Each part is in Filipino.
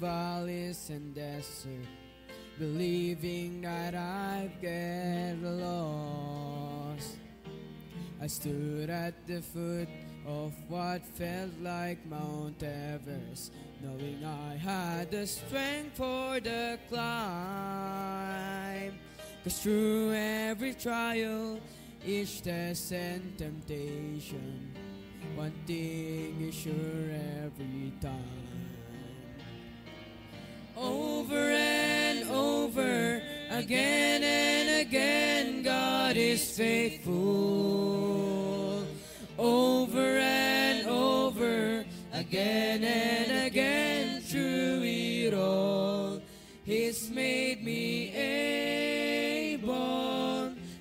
valleys and desert, believing that I'd get lost. I stood at the foot of what felt like Mount Everest, knowing I had the strength for the climb. 'Cause through every trial, each test and temptation, one thing is sure every time. Over and over, again and again, God is faithful. Over and over, again and again, through it all, He's made me able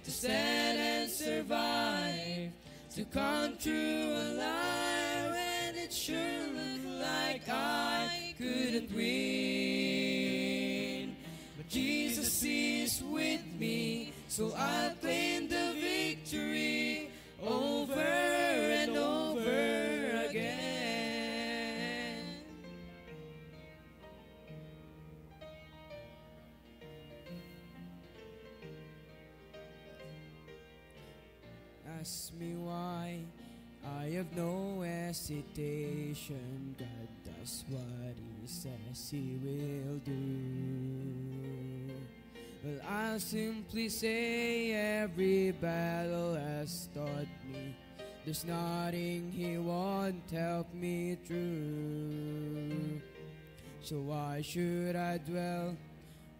to stand and survive, to come through alive when it sure looked like I couldn't win. But Jesus is with me, so I'll claim the victory over and over again. Ask me why, I have no hesitation. God does what He says He will do. Well, I'll simply say every battle has taught me there's nothing He won't help me through. So why should I dwell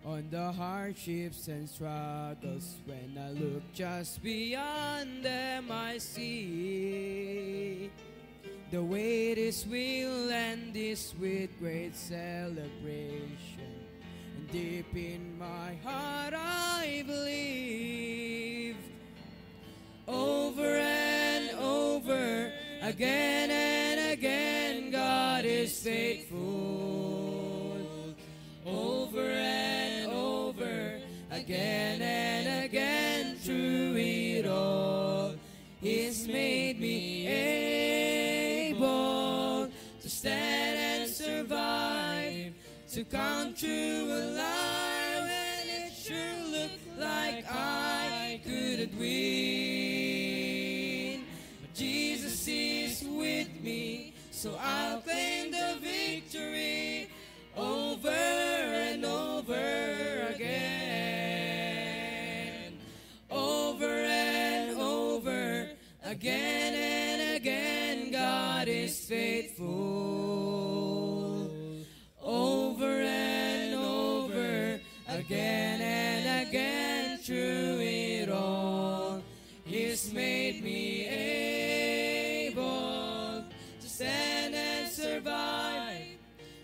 on the hardships and struggles when I look just beyond them? I see the way this will end is with great celebration. Deep in my heart I believe, over and over, again and again, God is faithful. Over and over, again and again, through it all, He's made me able to stand and survive, to come through alive when it sure looked like I couldn't win. But Jesus is with me, so I'll claim the victory over and over again. Over and over, again and again, God is faithful. Over and over, again and again, through it all, He's made me able to stand and survive,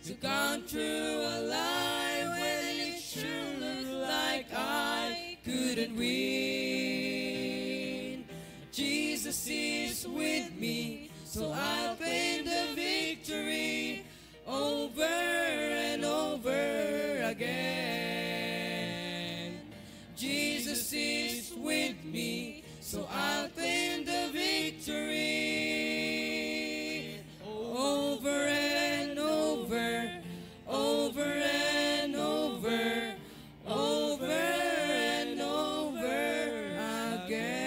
to come through alive when it sure looked like I couldn't win. Jesus is with me, so I'll claim the victory over and over again. Jesus is with me, so I'll claim the victory over and over, over and over, over and over again.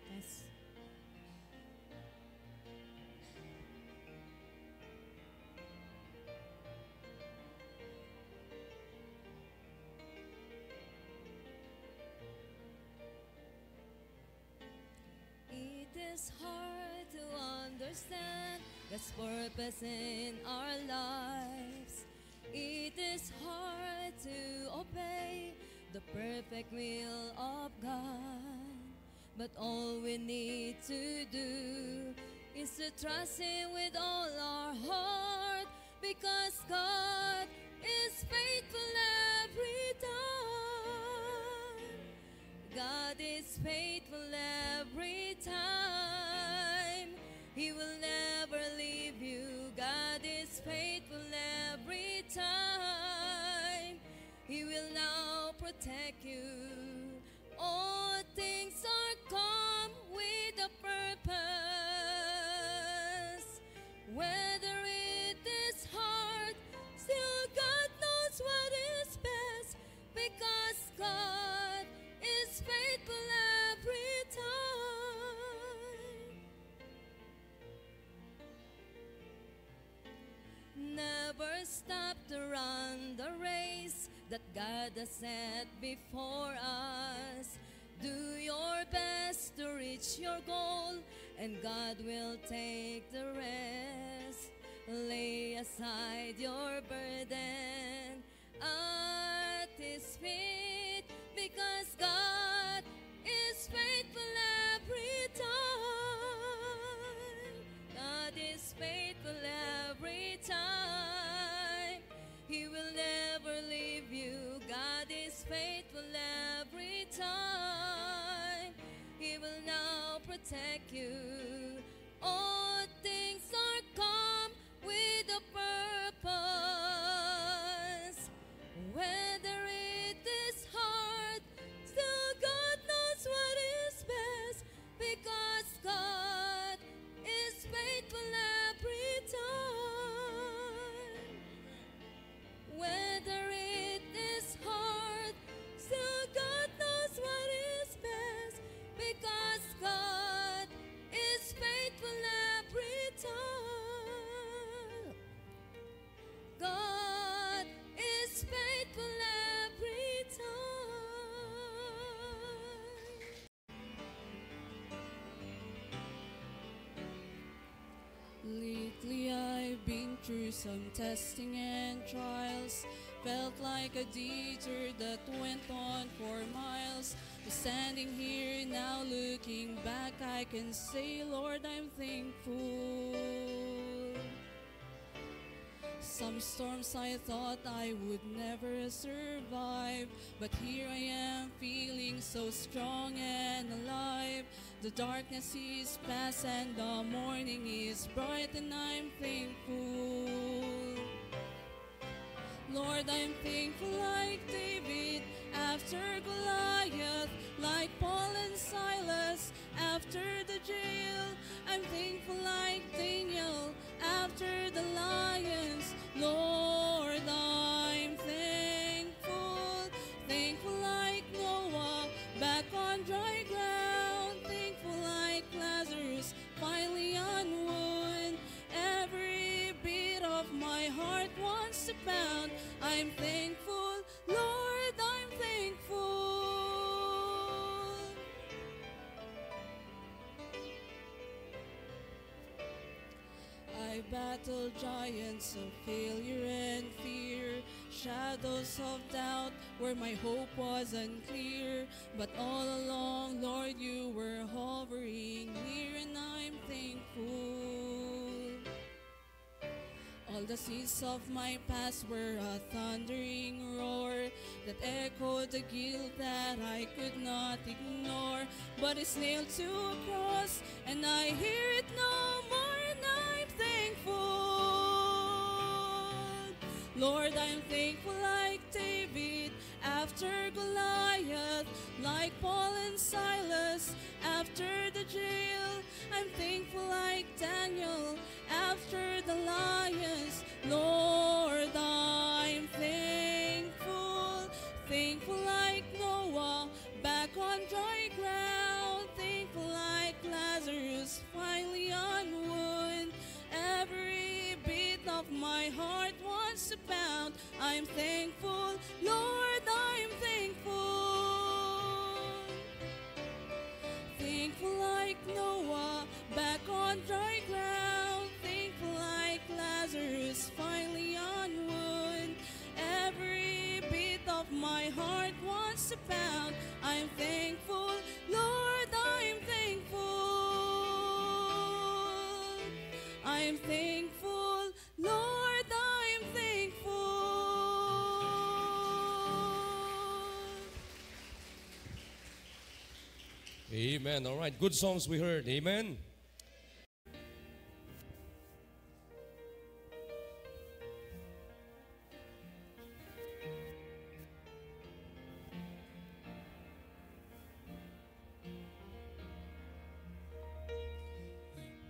Yes. It is hard to understand God's purpose in our lives. It is hard to obey the perfect will of God. But all we need to do is to trust Him with all our heart, because God is faithful every time. God is faithful every time. He will never leave you. God is faithful every time. He will now protect you. All things are calm with stop to run the race that God has set before us. Do your best to reach your goal, and God will take the rest. Lay aside your burden at His feet, because God is faithful every time. God is faithful every time. He will never leave you. God is faithful every time. He will now protect you. All things are come with a purpose. Whether it is hard, still God knows what is best, because God is faithful every time. Whether it is hard, still God knows what is best, because God is faithful every time. God is faithful every time. Lately I've been through some testing and trials. Felt like a detour that went on for miles. But standing here now looking back, I can say, Lord, I'm thankful. Some storms I thought I would never survive, but here I am feeling so strong and alive. The darkness is past and the morning is bright, and I'm thankful. Lord, I'm thankful like David after Goliath, like Paul and Silas after the jail. I'm thankful like Daniel after the lions. Lord, I'm thankful. Thankful like Noah back on dry ground. Thankful like Lazarus finally on wood. Every beat of my heart wants to pound. I'm thankful, Lord, I'm thankful. I battled giants of failure and fear, shadows of doubt where my hope was unclear. But all along, Lord, you were hovering near, and I'm thankful. All the seas of my past were a thundering roar that echoed the guilt that I could not ignore. But it's nailed to a cross, and I hear it no more, and I'm thankful. Lord, I'm thankful like David after Goliath, like Paul and Silas after the jail. I'm thankful like Daniel after the lions. Lord, I'm thankful. Thankful like Noah back on dry ground. Thankful like Lazarus finally on wood. Every beat of my heart wants to pound. I'm thankful, Lord, I'm thankful. Thankful like Noah back on dry ground. Thankful like Lazarus finally on wood. Every beat of my heart wants to pound. I'm thankful, Lord, I'm thankful. I'm thankful, Lord, I'm thankful. Amen. All right. Good songs we heard. Amen.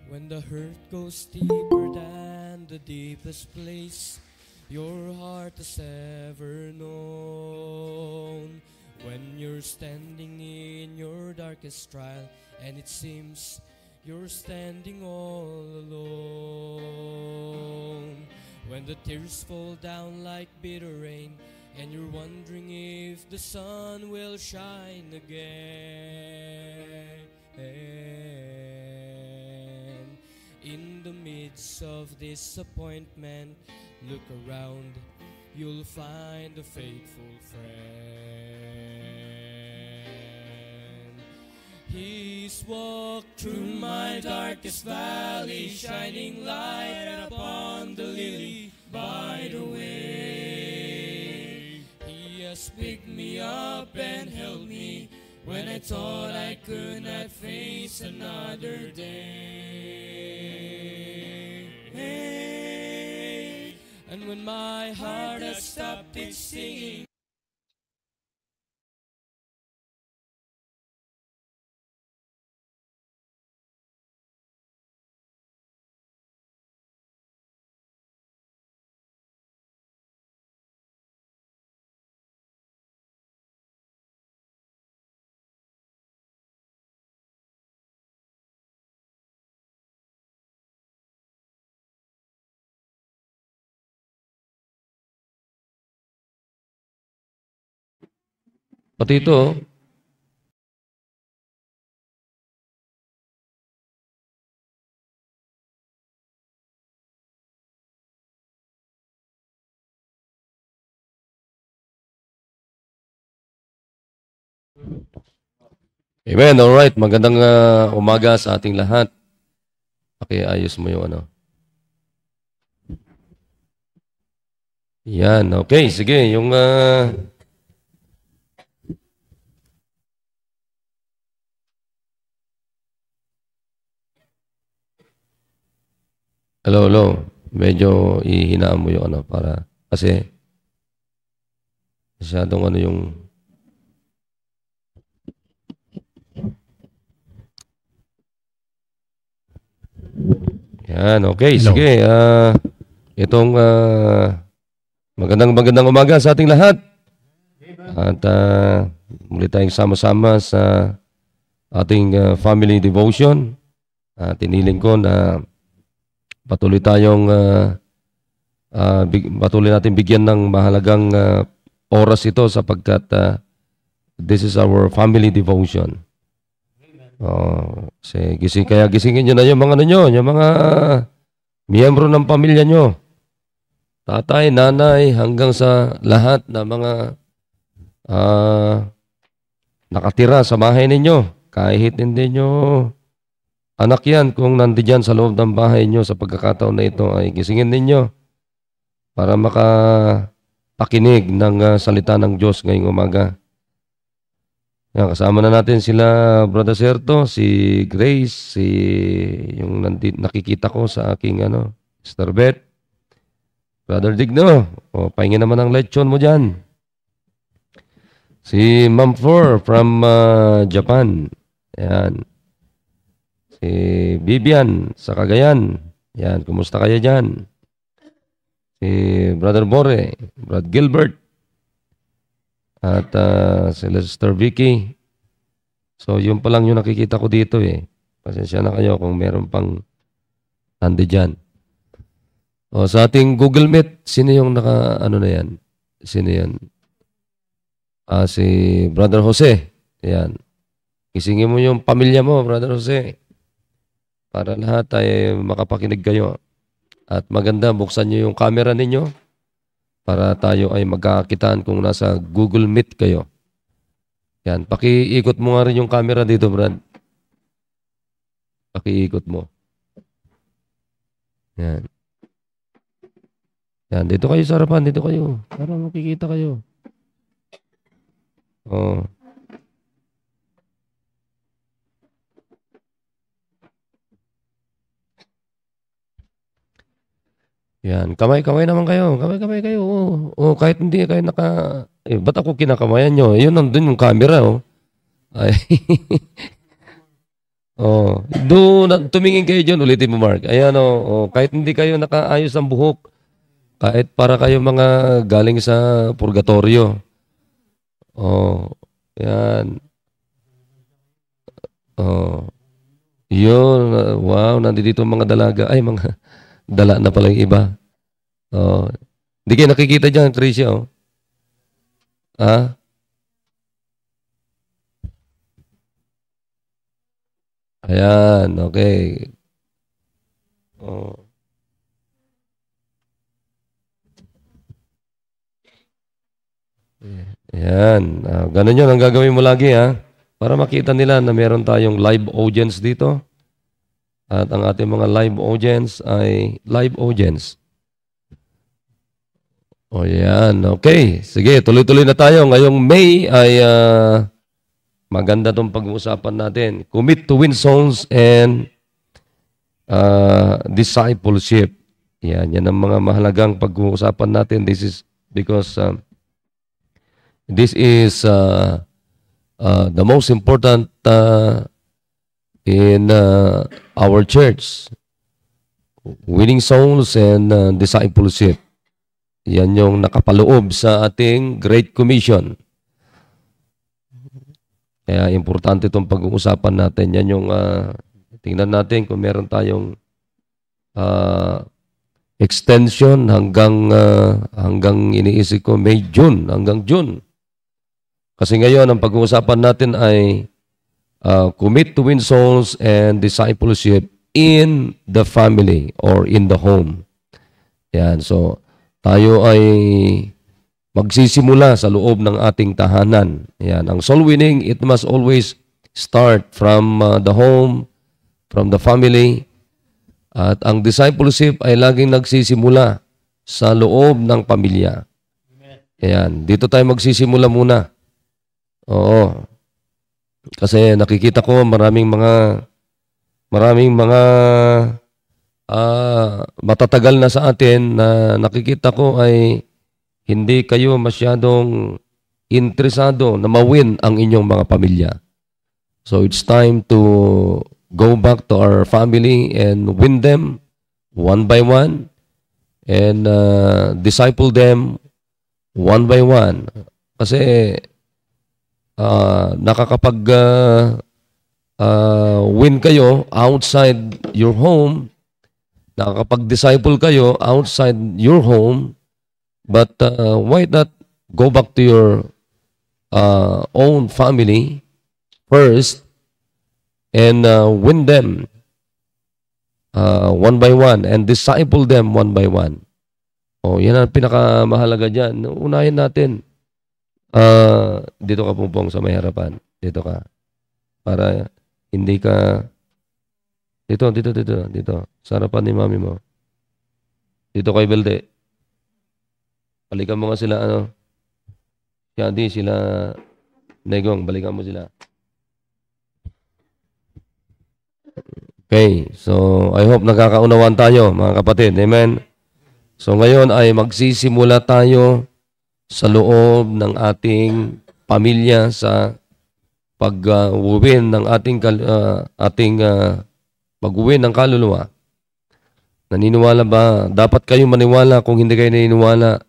When the hurt goes deeper than the deepest place your heart has ever known. When you're standing in your darkest trial and it seems you're standing all alone. When the tears fall down like bitter rain, and you're wondering if the sun will shine again. In the midst of disappointment, look around, you'll find a faithful friend. He's walked through my darkest valley, shining light upon the lily by the way. He has picked me up and held me when I thought I could not face another day. And when my heart has stopped its singing, pati ito, amen, alright. Magandang umaga sa ating lahat. Pakiayos mo yung ano. Yan, okay. Sige, yung... Hello. Medyo ihinaan mo yung ano para... Kasi... Masyadong ano yung... Yan, okay. Hello. Sige, itong magandang umaga sa ating lahat. At muli tayong sama-sama sa ating family devotion. Tiniling ko na patuloy natin bigyan ng mahalagang oras ito sapagkat this is our family devotion. Kaya gisingin nyo na yung mga yung mga miyembro ng pamilya nyo. Tatay, nanay, hanggang sa lahat na mga nakatira sa bahay ninyo. Kahit hindi nyo anak yan, kung nandiyan sa loob ng bahay nyo sa pagkakataon na ito, ay gisingin ninyo para makapakinig ng salita ng Diyos ngayong umaga. Yan, kasama na natin sila, Brother Serto, si Grace, yung nakikita ko sa aking Sister Beth, Brother Digno, pahingin naman ang lechon mo dyan. Si Ma'am Flor from Japan, yan. Si Bibian sa Cagayan. Yan, kumusta kayo dyan? Si Brother Bore, Brother Gilbert, at si Sister Vicky. So, yun pa lang yung nakikita ko dito eh. Pasensya na kayo kung meron pang nandi dyan. Sa ating Google Meet, sino yung na yan? Sino yan? Si Brother Jose. Yan. Isingin mo yung pamilya mo, Brother Jose. Para lahat ay makapakinig kayo. At maganda, buksan nyo yung camera ninyo para tayo ay magkakitaan kung nasa Google Meet kayo. Yan, pakiikot mo nga rin yung camera dito, Brad. Pakiikot mo. Yan. Yan, dito kayo sa harapan, dito kayo. Para makikita kayo. Yan, kamay-kamay naman kayo. Kamay-kamay kayo. Kahit hindi kayo ba't ako kinakamayan nyo? Yun, nandun yung camera, Ay. Tumingin kayo dyan. Ulitin mo, Mark. Ayan, kahit hindi kayo nakaayos ang buhok, kahit para kayo mga galing sa purgatorio. Yan. Yun. Wow, nandito mga dalaga. Ay, mga dala na pala yung iba. Oh. Hindi kayo nakikita dyan, Tricia, oh. Ha? Ayan, okay. Oh. Ayan. Ganun yun ang gagawin mo lagi, ha? Para makita nila na meron tayong live audience dito. At ang ating mga live audience ay live audience. O yan. Okay. Sige, tuloy-tuloy na tayo. Ngayong May ay maganda itong pag-uusapan natin. Commit to win souls and discipleship. Yan ang mga mahalagang pag-uusapan natin. This is because this is the most important in our church. Winning souls and discipleship. Yan yung nakapaloob sa ating Great Commission. Kaya importante itong pag-uusapan natin. Yan yung tingnan natin kung meron tayong extension hanggang iniisip ko May, June, hanggang June. Kasi ngayon ang pag-uusapan natin ay commit to win souls and discipleship in the family or in the home. Yan, so tayo ay magsisimula sa loob ng ating tahanan. Yan, ang soul winning, it must always start from the home, from the family. At ang discipleship ay laging nagsisimula sa loob ng pamilya. Yan, dito tayo magsisimula muna. Oo. Kasi nakikita ko maraming mga matatagal na sa atin na nakikita ko ay hindi kayo masyadong interesado na mawin ang inyong mga pamilya. So it's time to go back to our family and win them one by one and disciple them one by one. Kasi nakakapag win kayo outside your home, nakakapag-disciple kayo outside your home, but why not go back to your own family first and win them one by one and disciple them one by one. Oh, yan ang pinakamahalaga dyan. Unahin natin. Dito ka Pungpong sa may harapan. Dito ka. Para hindi ka dito. Sa harapan ni mami mo. Dito kay Belde. Balikan mo nga sila, Shadi, sila Negong, balikan mo sila. Okay, so I hope nakakaunawan tayo, mga kapatid. Amen? So ngayon ay magsisimula tayo sa loob ng ating pamilya sa pag-uwin ng pag-uwin ng kaluluwa. Naniniwala ba? Dapat kayong maniwala kung hindi kayo naniniwala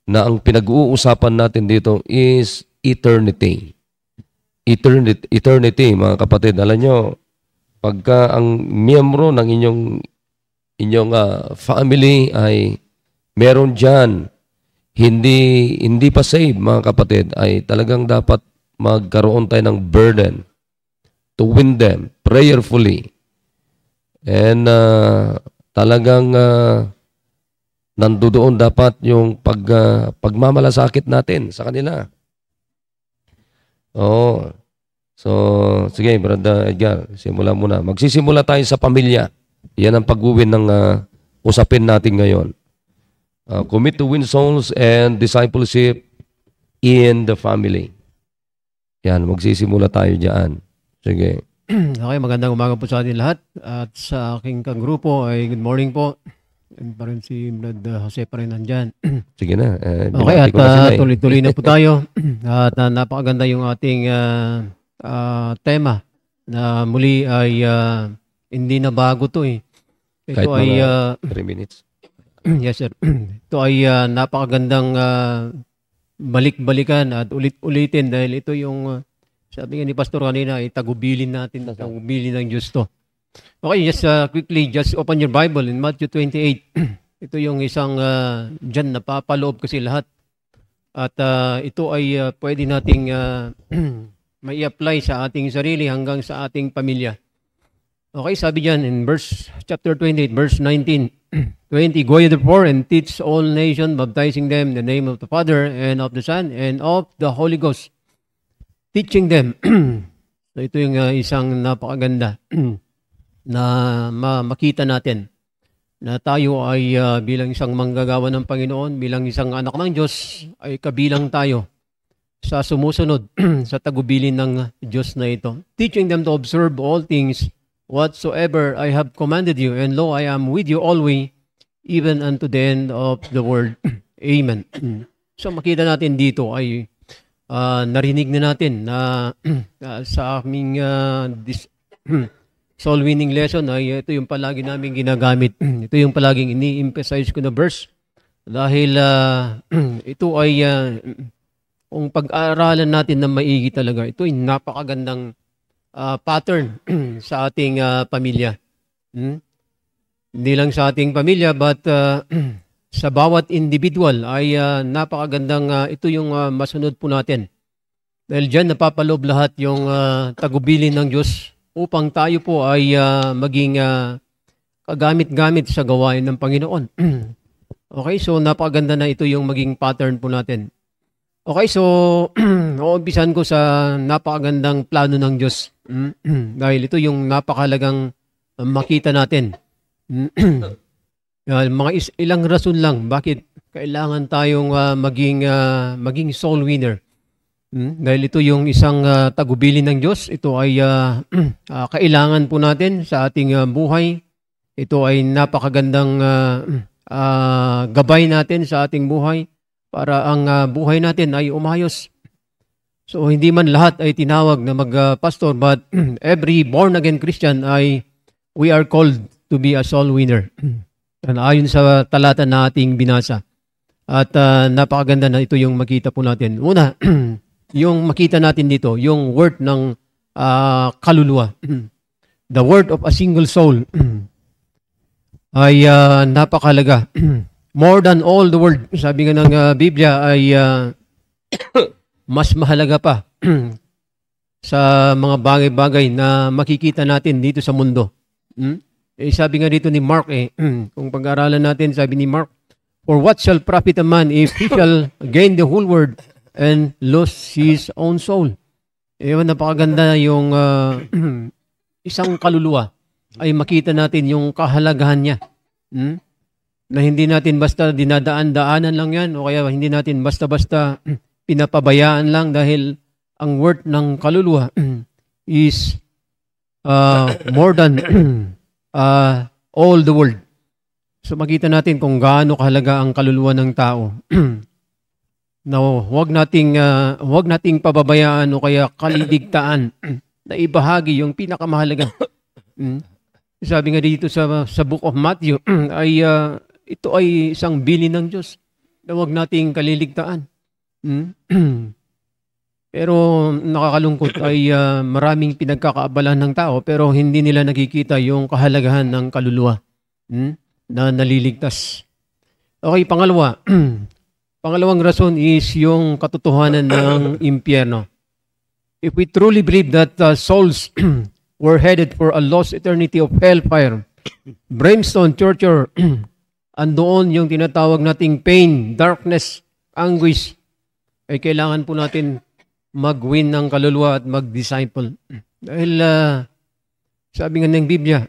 na ang pinag-uusapan natin dito is eternity. Eternity, mga kapatid. Alam nyo, pagka ang miyembro ng inyong family ay meron dyan, hindi pa saved, mga kapatid, ay talagang dapat magkaroon tayo ng burden to win them prayerfully. And talagang nandoon dapat yung pagmamalasakit natin sa kanila. Oo. So, sige, Brother Edgar, simula muna. Magsisimula tayo sa pamilya. Yan ang pag-uwin ng usapin natin ngayon. Commit to win souls and discipleship in the family. Yan, magsisimula tayo dyan. Sige. Okay, magandang umaga po sa atin lahat. At sa aking kagrupo ay good morning po. And pa rin si Brad Jose pa rin nandyan. Sige na. Okay, at tuloy-tuloy na po tayo. At napakaganda yung ating tema na muli ay hindi na bago to eh. Ito ay 3 minutes. Yes sir. Ito ay napakagandang balik-balikan at ulit-ulitin dahil ito yung sabi nga ni Pastor kanina ay tagubilin natin, tagubilin ng Diyos to. Okay, just quickly, just open your Bible in Matthew 28. Ito yung isang dyan napapaloob kasi lahat. At ito ay pwede nating may apply sa ating sarili hanggang sa ating pamilya. Okay, sabi diyan in chapter 28, verse 19, 20, Go ye therefore and teach all nations, baptizing them in the name of the Father and of the Son and of the Holy Ghost. Teaching them. So ito yung isang napakaganda na makita natin na tayo ay bilang isang manggagawa ng Panginoon, bilang isang anak ng Diyos, ay kabilang tayo sa sumusunod sa tagubilin ng Diyos na ito. Teaching them to observe all things whatsoever I have commanded you, and lo, I am with you always, even unto the end of the world. Amen. So makita natin dito ay narinig na natin na sa aming soul winning lesson ay ito yung palagi namin ginagamit. Ito yung palaging ini-emphasize ko na verse. Dahil ito ay kung pag-aaralan natin na maigi talaga, ito ay napakagandang pattern sa ating pamilya. Hindi lang sa ating pamilya, but sa bawat individual ay napakagandang ito yung masunod po natin. Dahil dyan napapaloob lahat yung tagubilin ng Diyos upang tayo po ay maging kagamit-gamit sa gawain ng Panginoon. Okay, so napakaganda na ito yung maging pattern po natin. Okay, so uumpisan ko sa napakagandang plano ng Diyos. Dahil ito yung napakalagang makita natin. Mga ilang rason lang bakit kailangan tayong maging soul winner. Dahil ito yung isang tagubilin ng Diyos. Ito ay kailangan po natin sa ating buhay. Ito ay napakagandang gabay natin sa ating buhay para ang buhay natin ay umayos. So hindi man lahat ay tinawag na mag-pastor, but every born-again Christian we are called to be a soul winner. Ayon sa talata na ating binasa. At napakaganda na ito yung makita po natin. Una, yung makita natin dito, yung word ng kaluluwa. The word of a single soul ay napakalaga. More than all the world, sabi nga ng Biblia, ay mas mahalaga pa sa mga bagay-bagay na makikita natin dito sa mundo. Sabi nga dito ni Mark, kung pag-aralan natin, sabi ni Mark, for what shall profit a man if he shall gain the whole world and lose his own soul? Napakaganda yung isang kaluluwa ay makita natin yung kahalagahan niya. Na hindi natin basta dinadaan-daanan lang yan o kaya hindi natin basta-basta pinapabayaan lang dahil ang worth ng kaluluwa is more than all the world. So makita natin kung gaano kahalaga ang kaluluwa ng tao. Na huwag nating pababayaan o kaya kaliligtaan na ibahagi yung pinakamahalaga. Sabi nga dito sa Book of Matthew ay ito ay isang bilin ng Diyos na huwag nating kaliligtaan. Pero nakakalungkot ay maraming pinagkakaabalan ng tao pero hindi nila nakikita yung kahalagahan ng kaluluwa na naliligtas. Okay, pangalawa. Pangalawang rason is yung katotohanan ng impyerno. If we truly believe that souls were headed for a lost eternity of hellfire, brimstone, torture, andoon yung tinatawag nating pain, darkness, anguish, ay kailangan po natin mag-win ng kaluluwa at mag-disciple. Dahil sabi nga ng Biblia,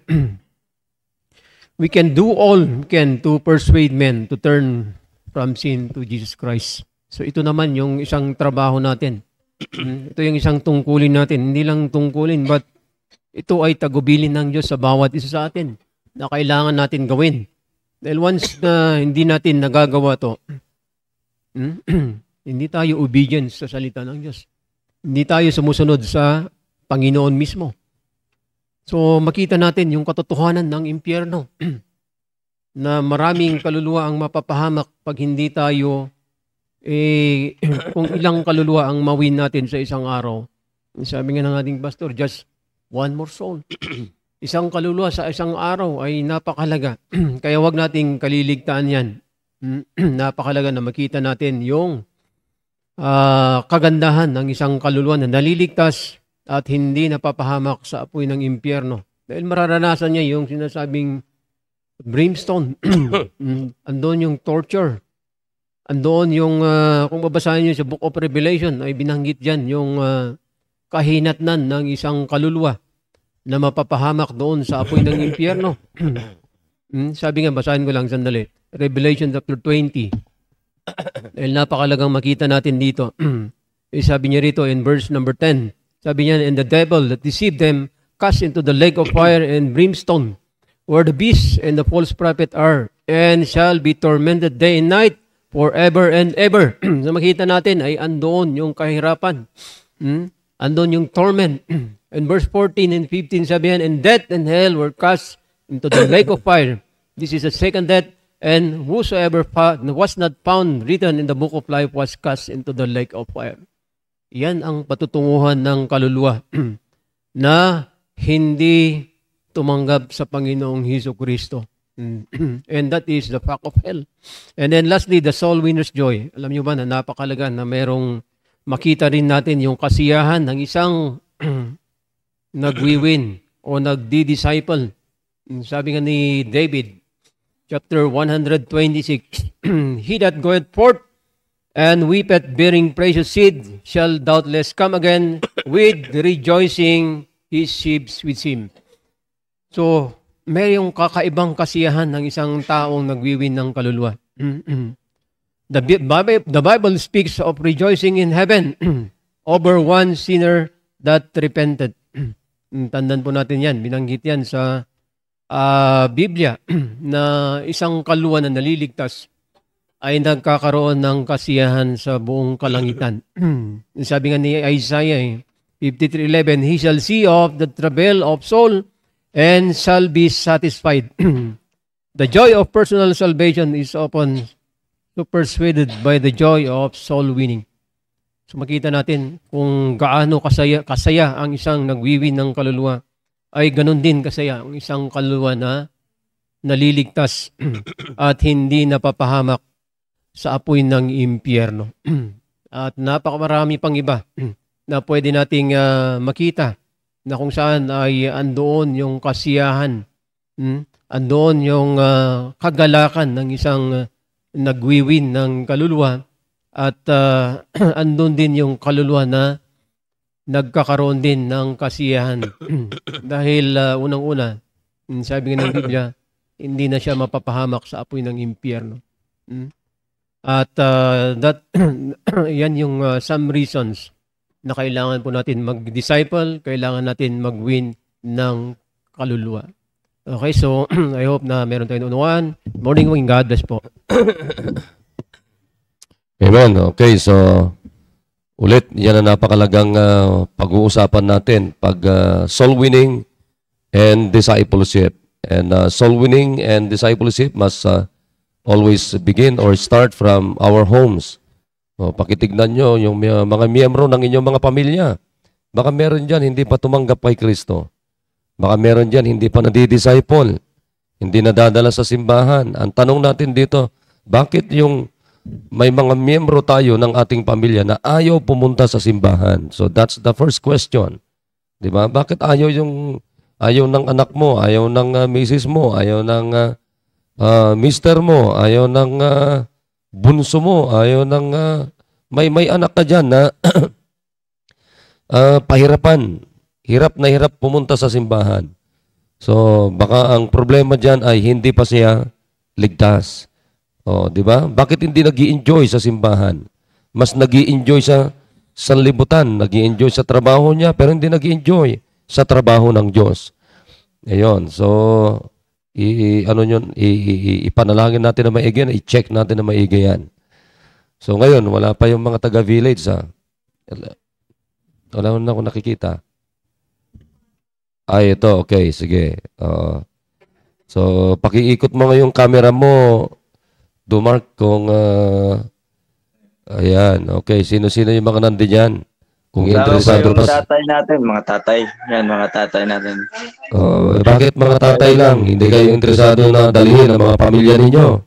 we can do all we can to persuade men to turn from sin to Jesus Christ. So ito naman yung isang trabaho natin. Ito yung isang tungkulin natin. Hindi lang tungkulin, but ito ay tagubilin ng Diyos sa bawat isa sa atin na kailangan natin gawin. Dahil once na hindi natin nagagawa to, hindi tayo obedient sa salita ng Diyos. Hindi tayo sumusunod sa Panginoon mismo. So makita natin yung katotohanan ng impyerno na maraming kaluluwa ang mapapahamak pag hindi tayo kung ilang kaluluwa ang mawin natin sa isang araw. Sabi nga ng ating pastor, just one more soul. isang kaluluwa sa isang araw ay napakalaga. Kaya wag nating kaliligtaan yan. Napakalaga na makita natin yung kagandahan ng isang kaluluwa na naliligtas at hindi napapahamak sa apoy ng impyerno. Dahil mararanasan niya yung sinasabing brimstone. Andun yung torture. Andun yung, kung babasahin niyo sa Book of Revelation, ay binanggit dyan yung kahinatnan ng isang kaluluwa na mapapahamak doon sa apoy ng impyerno. Sabi nga, basahin ko lang sandali. Revelation chapter 20. Dahil napakalagang makita natin dito. Sabi niya rito in verse number 10. Sabi niya, and the devil that deceived them cast into the lake of fire and brimstone, where the beast and the false prophet are, and shall be tormented day and night forever and ever. So makita natin ay andoon yung kahirapan. Andoon yung torment. In verse 14 and 15 sabihan, and death and hell were cast into the lake of fire. This is the second death, and whosoever was not found written in the book of life was cast into the lake of fire. Yan ang patutunguhan ng kaluluwa na hindi tumanggap sa Panginoong Hesus Kristo. And that is the fact of hell. And then lastly, the soul winner's joy. Alam niyo ba na napakalaga na merong makita rin natin yung kasiyahan ng isang nagwi-win o nagdi-disciple. Sabi nga ni David, chapter 126, he that goeth forth and weepeth bearing precious seed shall doubtless come again with rejoicing his sheep with him. So, may yung kakaibang kasiyahan ng isang taong nagwiwin ng kaluluwa. The Bible speaks of rejoicing in heaven over one sinner that repented. Tandaan po natin yan. Binanggit yan sa Biblia na isang kaluluwa na naliligtas ay nagkakaroon ng kasiyahan sa buong kalangitan. Sabi nga ni Isaiah 53:11, he shall see of the travail of soul and shall be satisfied. The joy of personal salvation is often persuaded by the joy of soul winning. So makita natin kung gaano kasaya ang isang nagwiwin ng kaluluwa, ay ganun din kasaya ang isang kaluluwa na naliligtas at hindi napapahamak sa apoy ng impyerno. At napakarami pang iba na pwede nating makita na kung saan ay andoon yung kasiyahan, andoon yung kagalakan ng isang nagwiwin ng kaluluwa, at andun din yung kaluluwa na nagkakaroon din ng kasiyahan. Dahil unang-una, sabi nga ng Biblia, hindi na siya mapapahamak sa apoy ng impyerno. At yan yung some reasons na kailangan po natin mag-disciple, kailangan natin mag-win ng kaluluwa. Okay, so I hope na meron tayong unawaan. Morning, God bless po. Amen. Okay, so ulit, yan ang napakalagang pag-uusapan natin. Pag soul winning and discipleship. And soul winning and discipleship must always begin or start from our homes. O, pakitignan nyo yung mga miyembro ng inyong mga pamilya. Baka meron dyan hindi pa tumanggap kay Kristo. Baka meron dyan hindi pa nadidisciple. Hindi nadadala sa simbahan. Ang tanong natin dito, bakit yung may mga miyembro tayo ng ating pamilya na ayaw pumunta sa simbahan? So that's the first question. Di ba? Bakit ayaw ng anak mo, ayaw ng misis mo, ayaw ng mister mo, ayaw ng bunso mo, ayaw ng may anak ka dyan na pahirapan. Hirap na hirap pumunta sa simbahan. So, baka ang problema dyan ay hindi pa siya ligtas. O, di ba? Bakit hindi nag-i-enjoy sa simbahan? Mas nag-i-enjoy sa sanlibutan, nag-i-enjoy sa trabaho niya, pero hindi nag-i-enjoy sa trabaho ng Diyos. Ayun. So, ipanalangin natin na maigi yan, i-check natin na maigi yan. So, ngayon, wala pa yung mga taga-village, ha? Wala na ako nakikita. Ay, ito. Okay, sige. So, pakiikot mo ngayong camera mo, Dumark, kung ayan. Okay, sino-sino yung mga nandyan? Kung Kasama po interesado yung pa. tatay natin, mga tatay. Yan, mga tatay natin. Bakit mga tatay lang? Hindi kayo interesado na dalhin ang mga pamilya ninyo?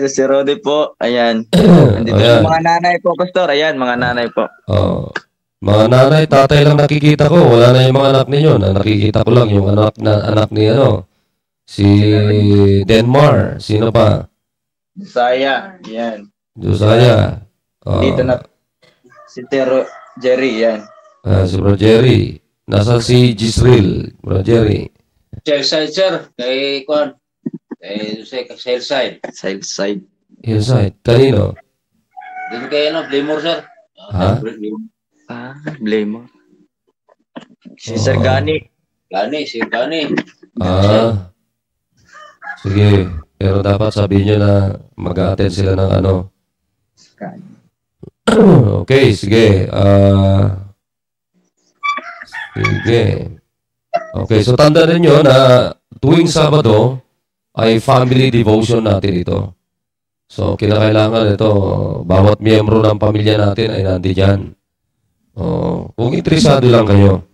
Si Rodi po, ayan. Andito Ayan. yung mga nanay po, Pastor. Ayan, mga nanay po. Mga nanay, tatay lang nakikita ko. Wala na yung mga anak ninyo. Nakikita ko lang yung anak ni si Denmar. Sino pa? Saya, yan. Josiah. Dito na si Jerry, yan. Si Bro Jerry. Nasa si Gisril, Bro Jerry. Hillside, sir. Kay Kwan. Kay Hillside. Side. Hillside. Kanino? Doon kay Blaymore, sir. Ha? Blame mo. Si Sir Gani. Sir Gani. Sige. Pero dapat sabihin nyo na mag-a-attend sila ng Okay, sige. Sige. Okay, so tandaan ninyo na tuwing Sabado ay family devotion natin ito. So, kinakailangan ito, bawat miyembro ng pamilya natin ay nandiyan. Kung interesado lang kayo.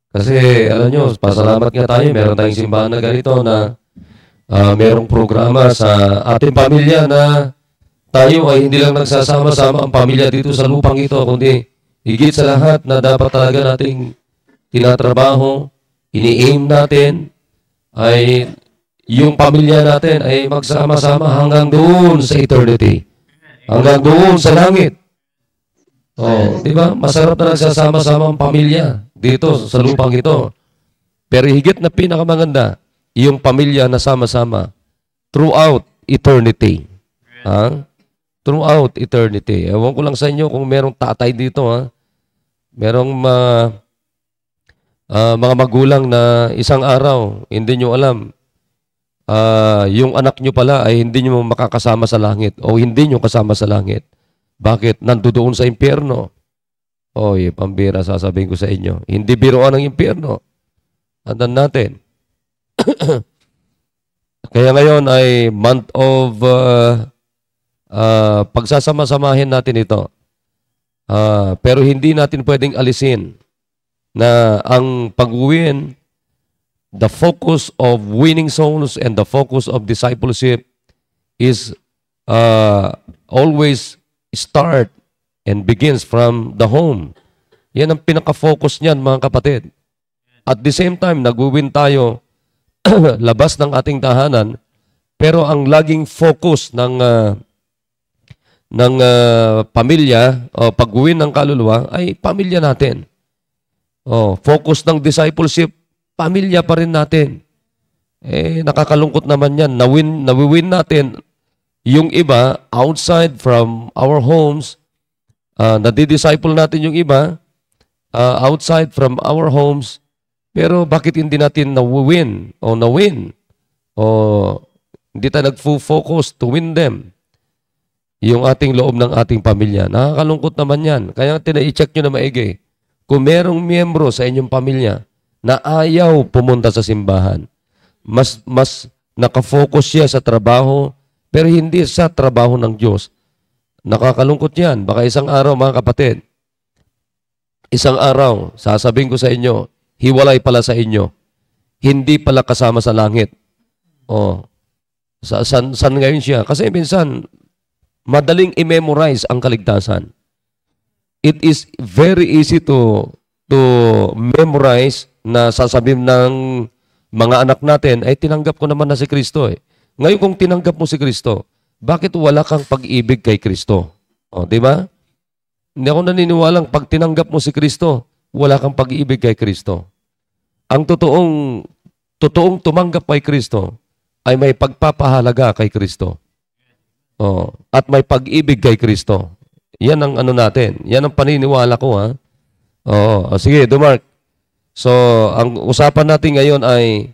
Kasi, alam nyo, pasalamat nga tayo, meron tayong simbahan na ganito na merong programa sa ating pamilya na tayo ay hindi lang nagsasama-sama ang pamilya dito sa lupang ito, kundi higit sa lahat na dapat talaga nating tinatrabaho, ini-aim natin, ay yung pamilya natin ay magsama-sama hanggang doon sa eternity. Hanggang doon sa langit. Di ba? Masarap na nagsasama-sama ang pamilya dito sa lupang ito. Pero higit na pinakamaganda, yung pamilya na sama-sama throughout eternity. Throughout eternity. Ewan ko lang sa inyo kung merong tatay dito, merong mga magulang na isang araw, hindi nyo alam, yung anak nyo pala ay hindi nyo makakasama sa langit o hindi nyo kasama sa langit. Bakit? Nandoon sa impyerno. Pambira, sasabihin ko sa inyo. Hindi biroan ng impyerno. Andan natin. Kaya ngayon ay month of pagsasama-samahin natin ito. Pero hindi natin pwedeng alisin na ang pag-uwin, the focus of winning souls and the focus of discipleship is always start and begins from the home. Yan ang pinaka-focus niyan, mga kapatid. At the same time, nag-win tayo labas ng ating tahanan, pero ang laging focus ng pamilya o pag-win ng kaluluwa ay pamilya natin. Focus ng discipleship, pamilya pa rin natin. Nakakalungkot naman yan. Nawi-win natin yung iba outside from our homes. Nadi-disciple natin yung iba outside from our homes. Pero bakit hindi natin na-win o na-win? O hindi tayo nag-focus to win them? Yung ating loob ng ating pamilya. Nakakalungkot naman yan. Kaya tina-check nyo na maigi. Kung merong miyembro sa inyong pamilya na ayaw pumunta sa simbahan, mas nakafocus siya sa trabaho, pero hindi sa trabaho ng Diyos. Nakakalungkot yan. Baka isang araw, mga kapatid, isang araw, sasabihin ko sa inyo, hiwalay pala sa inyo. Hindi pala kasama sa langit. San ngayon siya? Kasi minsan, madaling i-memorize ang kaligtasan. It is very easy to memorize na sasabihin ng mga anak natin, ay tinanggap ko naman na si Kristo. Ngayon kung tinanggap mo si Kristo, bakit wala kang pag-ibig kay Kristo? Di ba? Hindi ako naniniwalang pag tinanggap mo si Kristo, wala kang pag-ibig kay Kristo. Ang totoong tumanggap kay Kristo ay may pagpapahalaga kay Kristo. At may pag-ibig kay Kristo. Yan ang natin. Yan ang paniniwala ko, ha? Sige, Dumark. So, ang usapan natin ngayon ay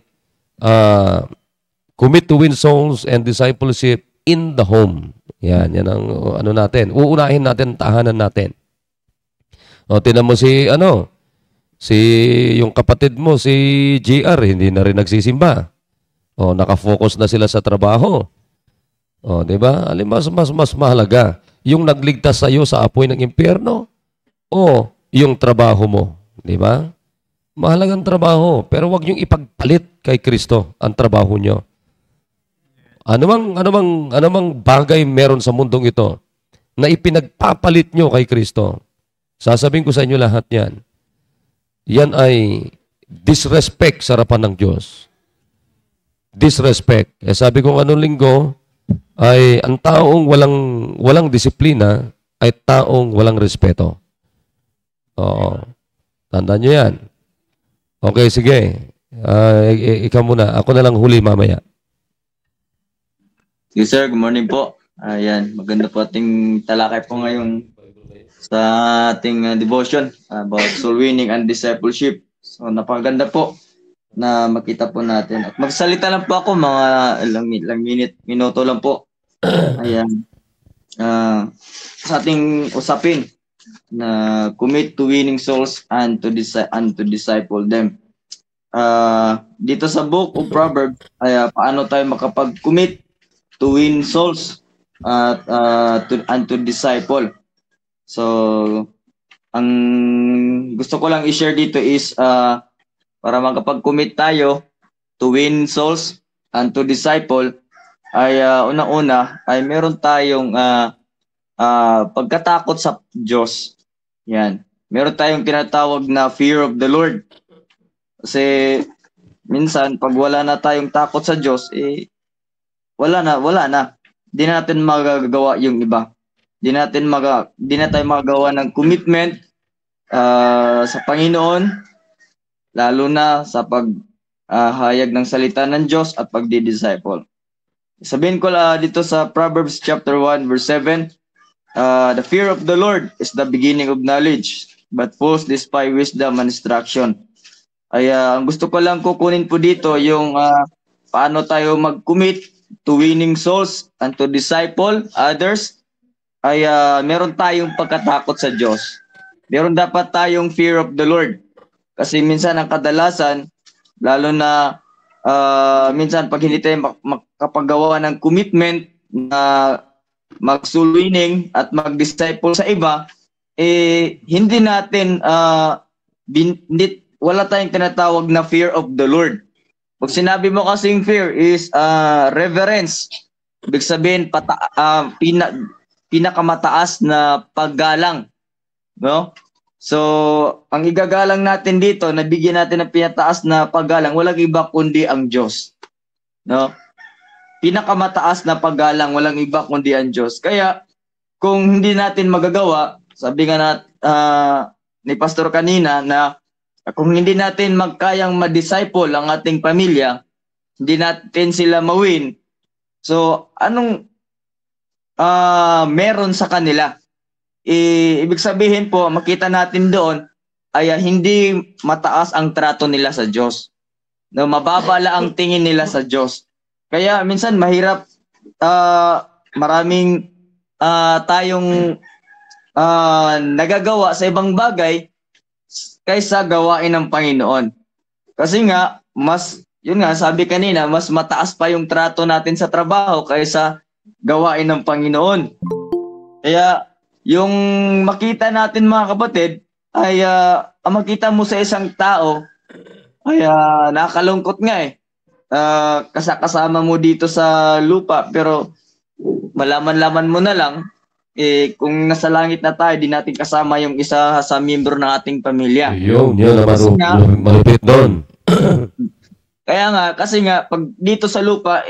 commit to win souls and discipleship in the home. Yan ang natin. Uunahin natin tahanan natin. Tinan mo yung kapatid mo, si JR, hindi na rin nagsisimba. Nakafocus na sila sa trabaho. Di ba? Mas mahalaga yung nagligtas sa iyo sa apoy ng impyerno o yung trabaho mo. Di ba? Mahalagang trabaho, pero wag niyong ipagpalit kay Kristo ang trabaho niyo. Ano mang bagay meron sa mundong ito na ipinagpapalit niyo kay Kristo, sasabihin ko sa inyo lahat yan. Yan ay disrespect sa harapan ng Diyos. Disrespect. Sabi ko anong linggo, ay ang taong walang disiplina ay taong walang respeto. Oo. Tandaan nyo yan. Okay, sige. Ikaw muna. Ako na lang huli mamaya. Sige sir, good morning po. Ayan, maganda po ating talakay po ngayon sa ating devotion about soul winning and discipleship. So napakaganda po na makita po natin. At magsalita lang po ako mga ilang minuto lang po. Ayan. Sa ating usapin na commit to winning souls and to disciple them. Dito sa book of Proverbs, paano tayo makapag-commit to win souls and to disciple. So, ang gusto ko lang i-share dito is para makapag-commit tayo to win souls and to disciple ay unang-una ay meron tayong pagkatakot sa Diyos. Yan. Meron tayong tinatawag na fear of the Lord. Kasi minsan pag wala na tayong takot sa Diyos, wala na. Di na natin magagawa yung iba. Di na tayo magagawa ng commitment sa Panginoon, lalo na sa paghayag ng salita ng Diyos at pagdi-disciple. Sabihin ko dito sa Proverbs chapter 1 verse 7, the fear of the Lord is the beginning of knowledge, but fools despise wisdom and instruction. Ang gusto ko lang kukunin po dito yung paano tayo mag-commit to winning souls and to disciple others. Meron tayong pagkatakot sa Diyos. Meron dapat tayong fear of the Lord. Kasi minsan ang kadalasan, lalo na minsan pag hindi tayo makapagawa ng commitment na mag-soul winning at mag-disciple sa iba, hindi natin, wala tayong tinatawag na fear of the Lord. Pag sinabi mo kasing fear is reverence. Ibig sabihin, pinakamataas na paggalang. No? So, ang igagalang natin dito, nabigyan natin ng pinataas na paggalang, walang iba kundi ang Diyos. No? Pinakamataas na paggalang, walang iba kundi ang Diyos. Kaya, kung hindi natin magagawa, sabi nga ni Pastor kanina na kung hindi natin magkayang ma-disciple ang ating pamilya, hindi natin sila mawin, so anong meron sa kanila? Ibig sabihin po, makita natin doon ay hindi mataas ang trato nila sa Diyos. No, mababa lang ang tingin nila sa Diyos. Kaya minsan mahirap, maraming tayong nagagawa sa ibang bagay kaysa gawain ng Panginoon. Kasi nga, yun nga, sabi kanina, mas mataas pa yung trato natin sa trabaho kaysa gawain ng Panginoon. Kaya, yung makita natin mga kapatid, ay makita mo sa isang tao, ay nakakalungkot nga kasama mo dito sa lupa, pero malaman-laman mo na lang, kung nasa langit na tayo, di natin kasama yung isa sa miyembro ng ating pamilya. Yun naman malupit doon. Kaya nga, kasi nga, pag dito sa lupa,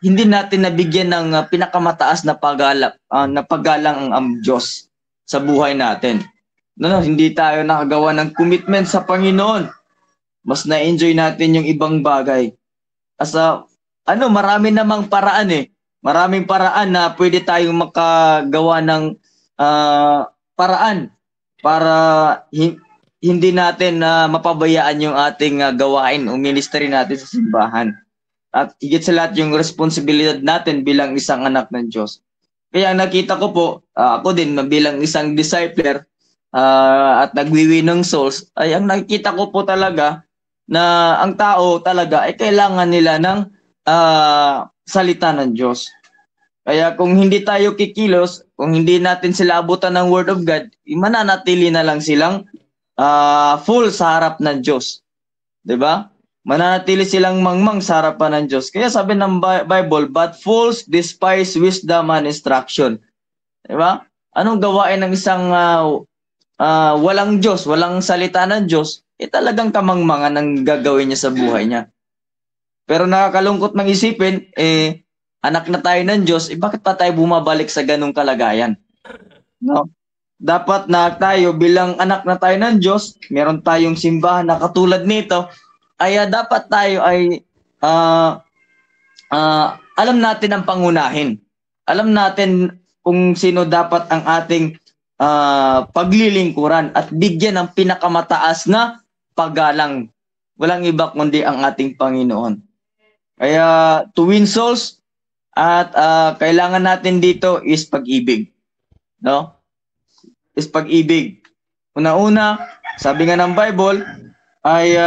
hindi natin nabigyan ng pinakamataas na paggalang ang Diyos sa buhay natin. No, hindi tayo nakagawa ng commitment sa Panginoon. Mas na-enjoy natin yung ibang bagay. Marami namang paraan Maraming paraan na pwede tayong makagawa ng paraan para hindi natin mapabayaan yung ating gawain o ministry natin sa simbahan. At higit sa lahat yung responsibilidad natin bilang isang anak ng Diyos. Kaya nakita ko po, ako din bilang isang discipler at nagwiwi ng souls, ay ang nakikita ko po talaga na ang tao talaga ay kailangan nila ng salita ng Diyos. Kaya kung hindi tayo kikilos, kung hindi natin sila abutan ng Word of God, mananatili na lang silang full sa harap ng Diyos. 'Di ba? Mananatili silang mangmang sa harapan ng Diyos. Kaya sabi ng Bible, but fools despise wisdom and instruction. 'Di ba? Anong gawain ng isang walang Diyos, walang salita ng Diyos? Talagang kamangmangan ang gagawin niya sa buhay niya. Pero nakakalungkot mang isipin, anak na tayo ng Diyos, bakit pa tayo bumabalik sa ganung kalagayan? No? Dapat na tayo bilang anak na tayo ng Diyos, meron tayong simbahan na katulad nito, ay dapat tayo ay alam natin ang pangunahin. Alam natin kung sino dapat ang ating paglilingkuran at bigyan ng pinakamataas na paggalang. Walang iba kundi ang ating Panginoon. Kaya to win souls at kailangan natin dito is pag-ibig. No? Is pag-ibig. Una-una, sabi nga ng Bible, ay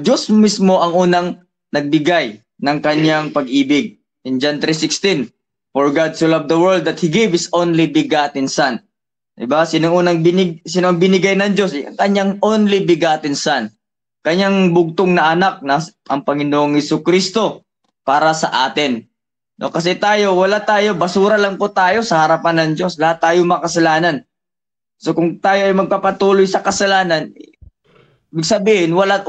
Diyos mismo ang unang nagbigay ng kanyang pag-ibig. In John 3:16, for God so loved the world that He gave His only begotten Son. Diba? Sino ang binigay ng Diyos? Ang kanyang only begotten Son. Kanyang bugtong na anak na ang Panginoong Jesucristo para sa atin. No, kasi wala tayo, basura lang po tayo sa harapan ng Diyos. Lahat tayo makasalanan. So kung tayo ay magpapatuloy sa kasalanan, ibig sabihin, wala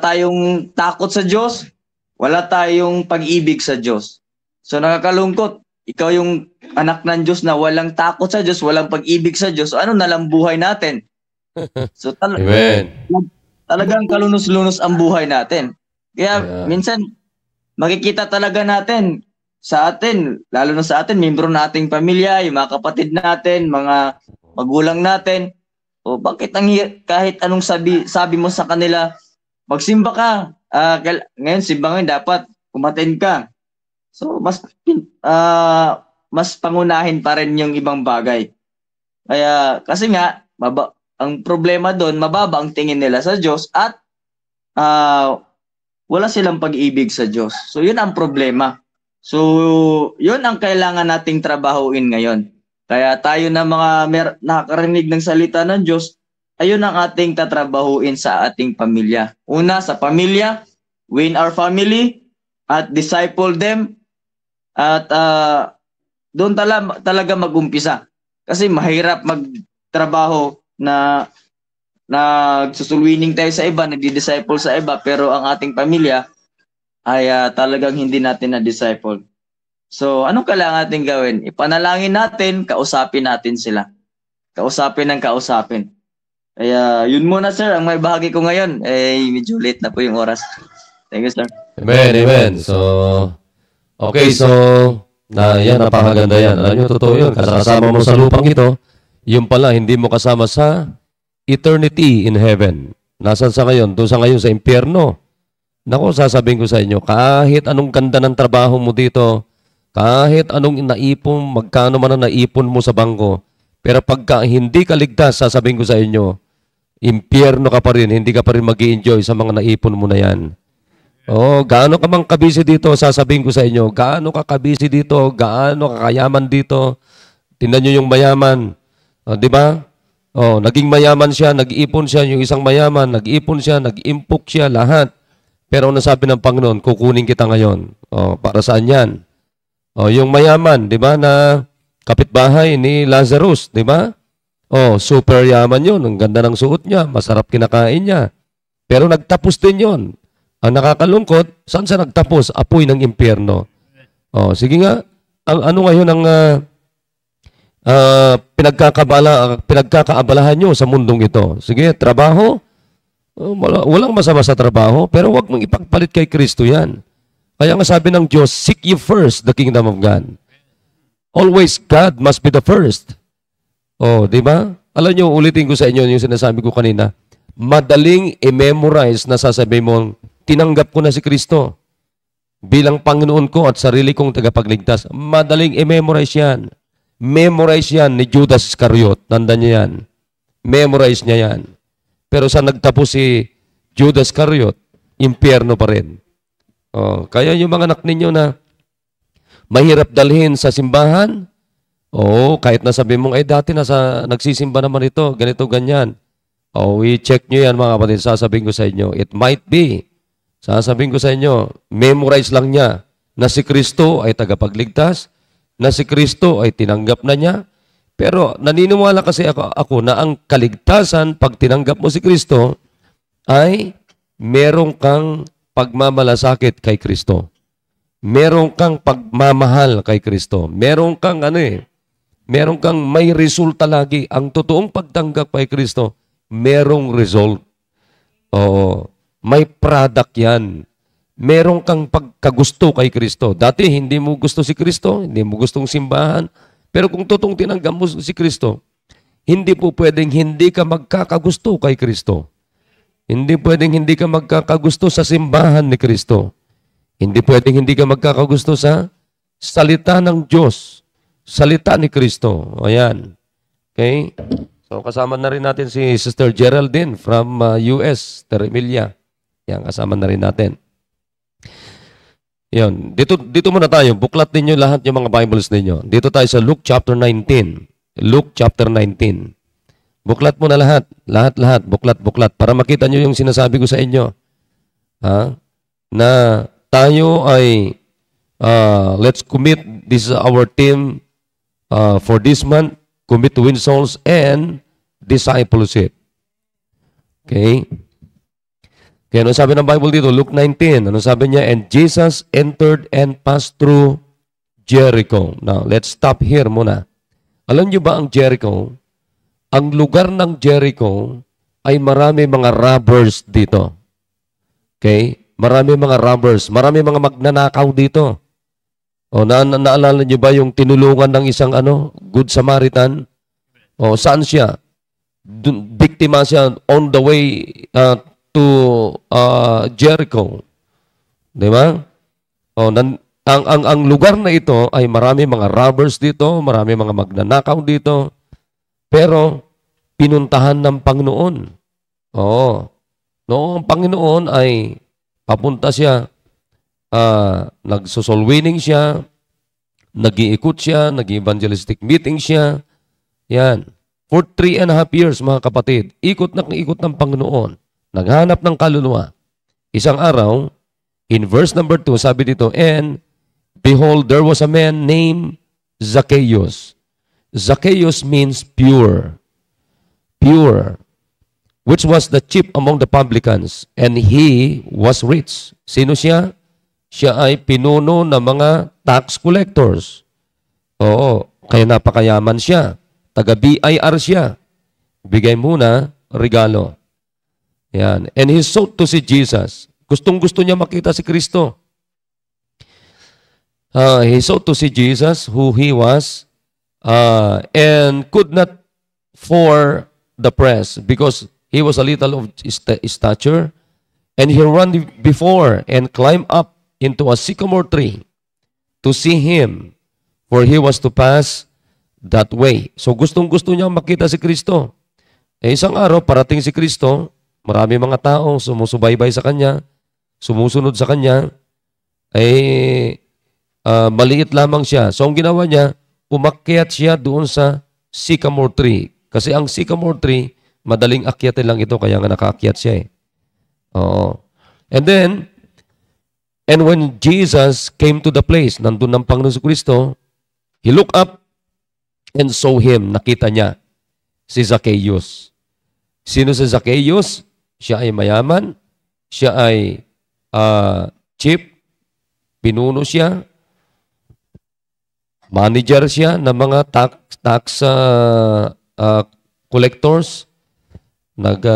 tayong takot sa Diyos, wala tayong pag-ibig sa Diyos. So nakakakalungkot, ikaw yung anak ng Diyos na walang takot sa Diyos, walang pag-ibig sa Diyos, so ano na lang buhay natin? So talagang kalunos-lunos ang buhay natin. Kaya minsan, makikita talaga natin sa atin, lalo na sa atin, membro nating pamilya, yung mga kapatid natin, mga magulang natin, o bakit kahit anong sabi mo sa kanila, magsimba ka, ngayon simba ngayon dapat kumatin ka. So mas pangunahin pa rin yung ibang bagay. Kaya kasi nga ang problema doon, mababa ang tingin nila sa Diyos at wala silang pag-ibig sa Diyos. So yun ang problema. So yun ang kailangan nating trabahuin ngayon. Kaya tayo na mga nakakarinig ng salita ng Diyos, ayun ang ating tatrabahuin sa ating pamilya. Una, sa pamilya, win our family, at disciple them, at doon talaga mag-umpisa. Kasi mahirap magtrabaho na nagsusulwining tayo sa iba, nagdi-disciple sa iba, pero ang ating pamilya ay talagang hindi natin na-disciple. So, anong kailangan natin gawin? Ipanalangin natin, kausapin natin sila. Kausapin ng kausapin. Kaya, yun muna sir, ang may bahagi ko ngayon. Medyo late na po yung oras. Thank you, sir. Amen, amen. So, okay, so, yan, napakaganda yan. Alam nyo, totoo yun. Kasama mo sa lupang ito, yung pala, hindi mo kasama sa eternity in heaven. Nasaan sa ngayon? Doon sa ngayon sa impyerno. Naku, sasabihin ko sa inyo, kahit anong ganda ng trabaho mo dito, kahit anong naipon, magkano man ang naipon mo sa bangko, pero pagka hindi ka ligtas, sasabihin ko sa inyo, impyerno ka pa rin, hindi ka pa rin mag-i-enjoy sa mga naipon mo na yan. Oh, gaano ka mang kabisi dito, sasabihin ko sa inyo, gaano ka kabisi dito, gaano ka kayaman dito, tingnan nyo yung mayaman. Di ba? Oh, naging mayaman siya, nag-ipon siya, yung isang mayaman, nag-ipon siya, nag-impok siya, lahat. Pero ano sabi ng Panginoon, kukunin kita ngayon. Oh, para saan yan? Oh, yung mayaman, di ba, na kapitbahay ni Lazarus, di ba? Oh, super yaman yun. Ang ganda ng suot niya, masarap kinakain niya. Pero nagtapos din yun. Ang nakakalungkot, saan siya nagtapos? Apoy ng impyerno. Oh, sige nga, ano ngayon ang pinagkakaabalahan nyo sa mundong ito? Sige, trabaho. Walang masama sa trabaho, pero wag mong ipagpalit kay Kristo yan. Kaya nga sabi ng Diyos, seek ye first the kingdom of God. Always God must be the first. Oh, di ba? Alam nyo, ulitin ko sa inyo yung sinasabi ko kanina. Madaling i-memorize na sasabihin mo, tinanggap ko na si Kristo bilang Panginoon ko at sarili kong tagapagligtas. Madaling i-memorize yan. Memorize yan ni Judas Iscariot. Tandaan niya yan. Memorize niya yan. Pero sa nagtapos si Judas Iscariot, impyerno pa rin. Oh, kaya yung mga anak ninyo na Mahirap dalhin sa simbahan? Oo, kahit nasabi mong, dati nagsisimba naman ito, ganito, ganyan. I-check nyo yan mga kapatid, sasabihin ko sa inyo. It might be. Sasabihin ko sa inyo, memorize lang niya na si Kristo ay tagapagligtas, na si Kristo ay tinanggap na niya. Pero naniniwala kasi ako na ang kaligtasan, pag tinanggap mo si Kristo, ay merong kang pagmamalasakit kay Kristo. Merong kang pagmamahal kay Kristo. Merong kang merong kang may resulta lagi. Ang totoong pagtanggap kay Kristo, merong result. Oo, may product yan. Merong kang pagkagusto kay Kristo. Dati hindi mo gusto si Kristo, hindi mo gustong simbahan. Pero kung totoong tinanggap mo si Kristo, hindi po pwedeng hindi ka magkakagusto kay Kristo. Hindi pwedeng hindi ka magkakagusto sa simbahan ni Kristo. Hindi pwedeng hindi ka magkakagusto sa salita ng Diyos. Salita ni Kristo. Ayan. Okay? So, kasama na rin natin si Sister Geraldine from US, Teremilia. Yan, kasama na rin natin. Yan. Dito muna tayo. Buklat ninyo lahat yung mga Bibles ninyo. Dito tayo sa Luke chapter 19. Luke chapter 19. Buklat mo na lahat. Lahat. Buklat. Para makita nyo yung sinasabi ko sa inyo. Na tayo ay let's commit, this is our team for this month, commit to win souls and discipleship. Okay? Kaya ano sabi ng Bible dito? Luke 19. Ano sabi niya? And Jesus entered and passed through Jericho. Now, let's stop here muna. Alam niyo ba ang Jericho? Ang lugar ng Jericho ay marami mga robbers dito. Okay? Marami mga robbers, marami mga magnanakaw dito. O naalala niyo ba yung tinulungan ng isang Good Samaritan? O saan siya? Biktima siya on the way to Jericho. Di ba? O ang lugar na ito ay marami mga robbers dito, marami mga magnanakaw dito. Pero pinuntahan ng Panginoon. Oo. No, ang Panginoon ay papunta siya, nagsosoul winning siya, nag-iikot siya, nag-evangelistic meeting siya. Yan. For 3.5 years, mga kapatid, ikot ng Panginoon. Naghanap ng kaluluwa. Isang araw, in verse number 2, sabi dito, and behold, there was a man named Zacchaeus. Zacchaeus means pure. Pure. Which was the chief among the publicans, and he was rich. Sino siya? Siya ay pinuno ng mga tax collectors. Oo, kaya napakayaman siya. Taga-BIR siya. Bigay muna regalo. Yan. And he sought to see Jesus. Gustong-gusto niya makita si Kristo. He sought to see Jesus, who he was, and could not for the press, because he was a little of stature, and he ran before and climbed up into a sycamore tree to see him, for he was to pass that way. So gustong-gusto niya makita si Kristo. Isang araw, parating si Kristo, marami mga tao sumusubaybay sa Kanya, sumusunod sa Kanya, maliit lamang siya. So ang ginawa niya, umakyat siya doon sa sycamore tree. Kasi ang sycamore tree, madaling akyatin lang ito, kaya nga nakaakyat siya Oo. And when Jesus came to the place, nandun ng Panginoon si Kristo, he looked up and saw him. Nakita niya si Zacchaeus. Sino si Zacchaeus? Siya ay mayaman. Siya ay chief. Pinuno siya. Manager siya ng mga tax collectors.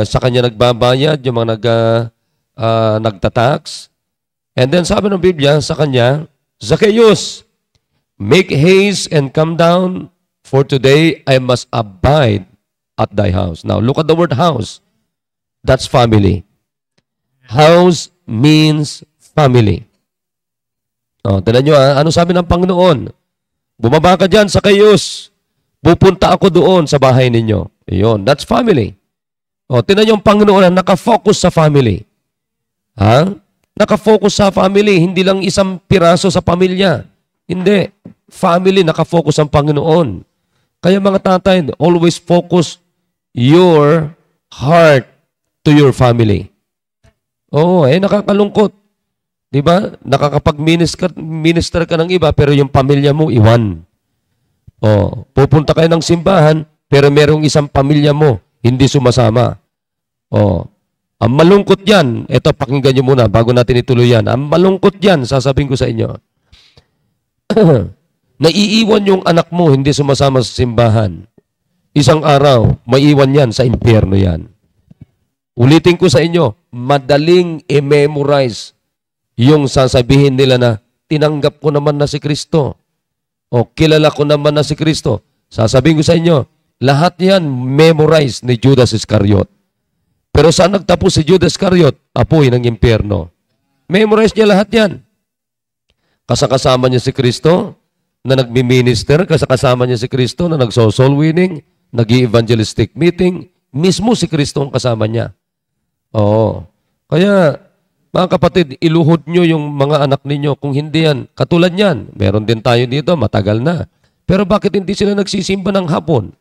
Sa kanya nagbabayad yung mga nagtatax. And then sabi ng Biblia sa kanya, Zacchaeus, make haste and come down, for today I must abide at thy house. Now look at the word house. That's family. House means family. Tignan nyo ano sabi ng Panginoon? Bumaba ka dyan, Zacchaeus. Pupunta ako doon sa bahay ninyo. Ayun, that's family. Tignan nyo yung Panginoon na nakafocus sa family. Nakafocus sa family, hindi lang isang piraso sa pamilya. Hindi. Family, nakafocus ang Panginoon. Kaya mga tatay, always focus your heart to your family. Oo, nakakalungkot. Diba? Nakakapag-minister ka ng iba, pero yung pamilya mo, iwan. Pupunta kayo ng simbahan, pero merong isang pamilya mo, hindi sumasama. Ang malungkot yan, ito pakinggan nyo muna bago natin ituloy yan. Ang malungkot yan, sasabihin ko sa inyo. Naiiwan yung anak mo, hindi sumasama sa simbahan. Isang araw, maiwan yan sa impyerno yan. Ulitin ko sa inyo, madaling i-memorize yung sasabihin nila na tinanggap ko naman na si Kristo. O kilala ko naman na si Kristo. Sasabihin ko sa inyo, lahat yan memorize ni Judas Iscariot. Pero saan nagtapos si Judas Iscariot? Apoy ng impyerno. Memorize niya lahat yan. Kasakasama niya si Kristo na nagmi-minister, kasakasama niya si Kristo na nagso-soul winning, nag-evangelistic meeting, mismo si Kristo ang kasama niya. Kaya, mga kapatid, iluhod nyo yung mga anak ninyo. Kung hindi yan, katulad yan, meron din tayo dito, matagal na. Pero bakit hindi sila nagsisimba ng hapon?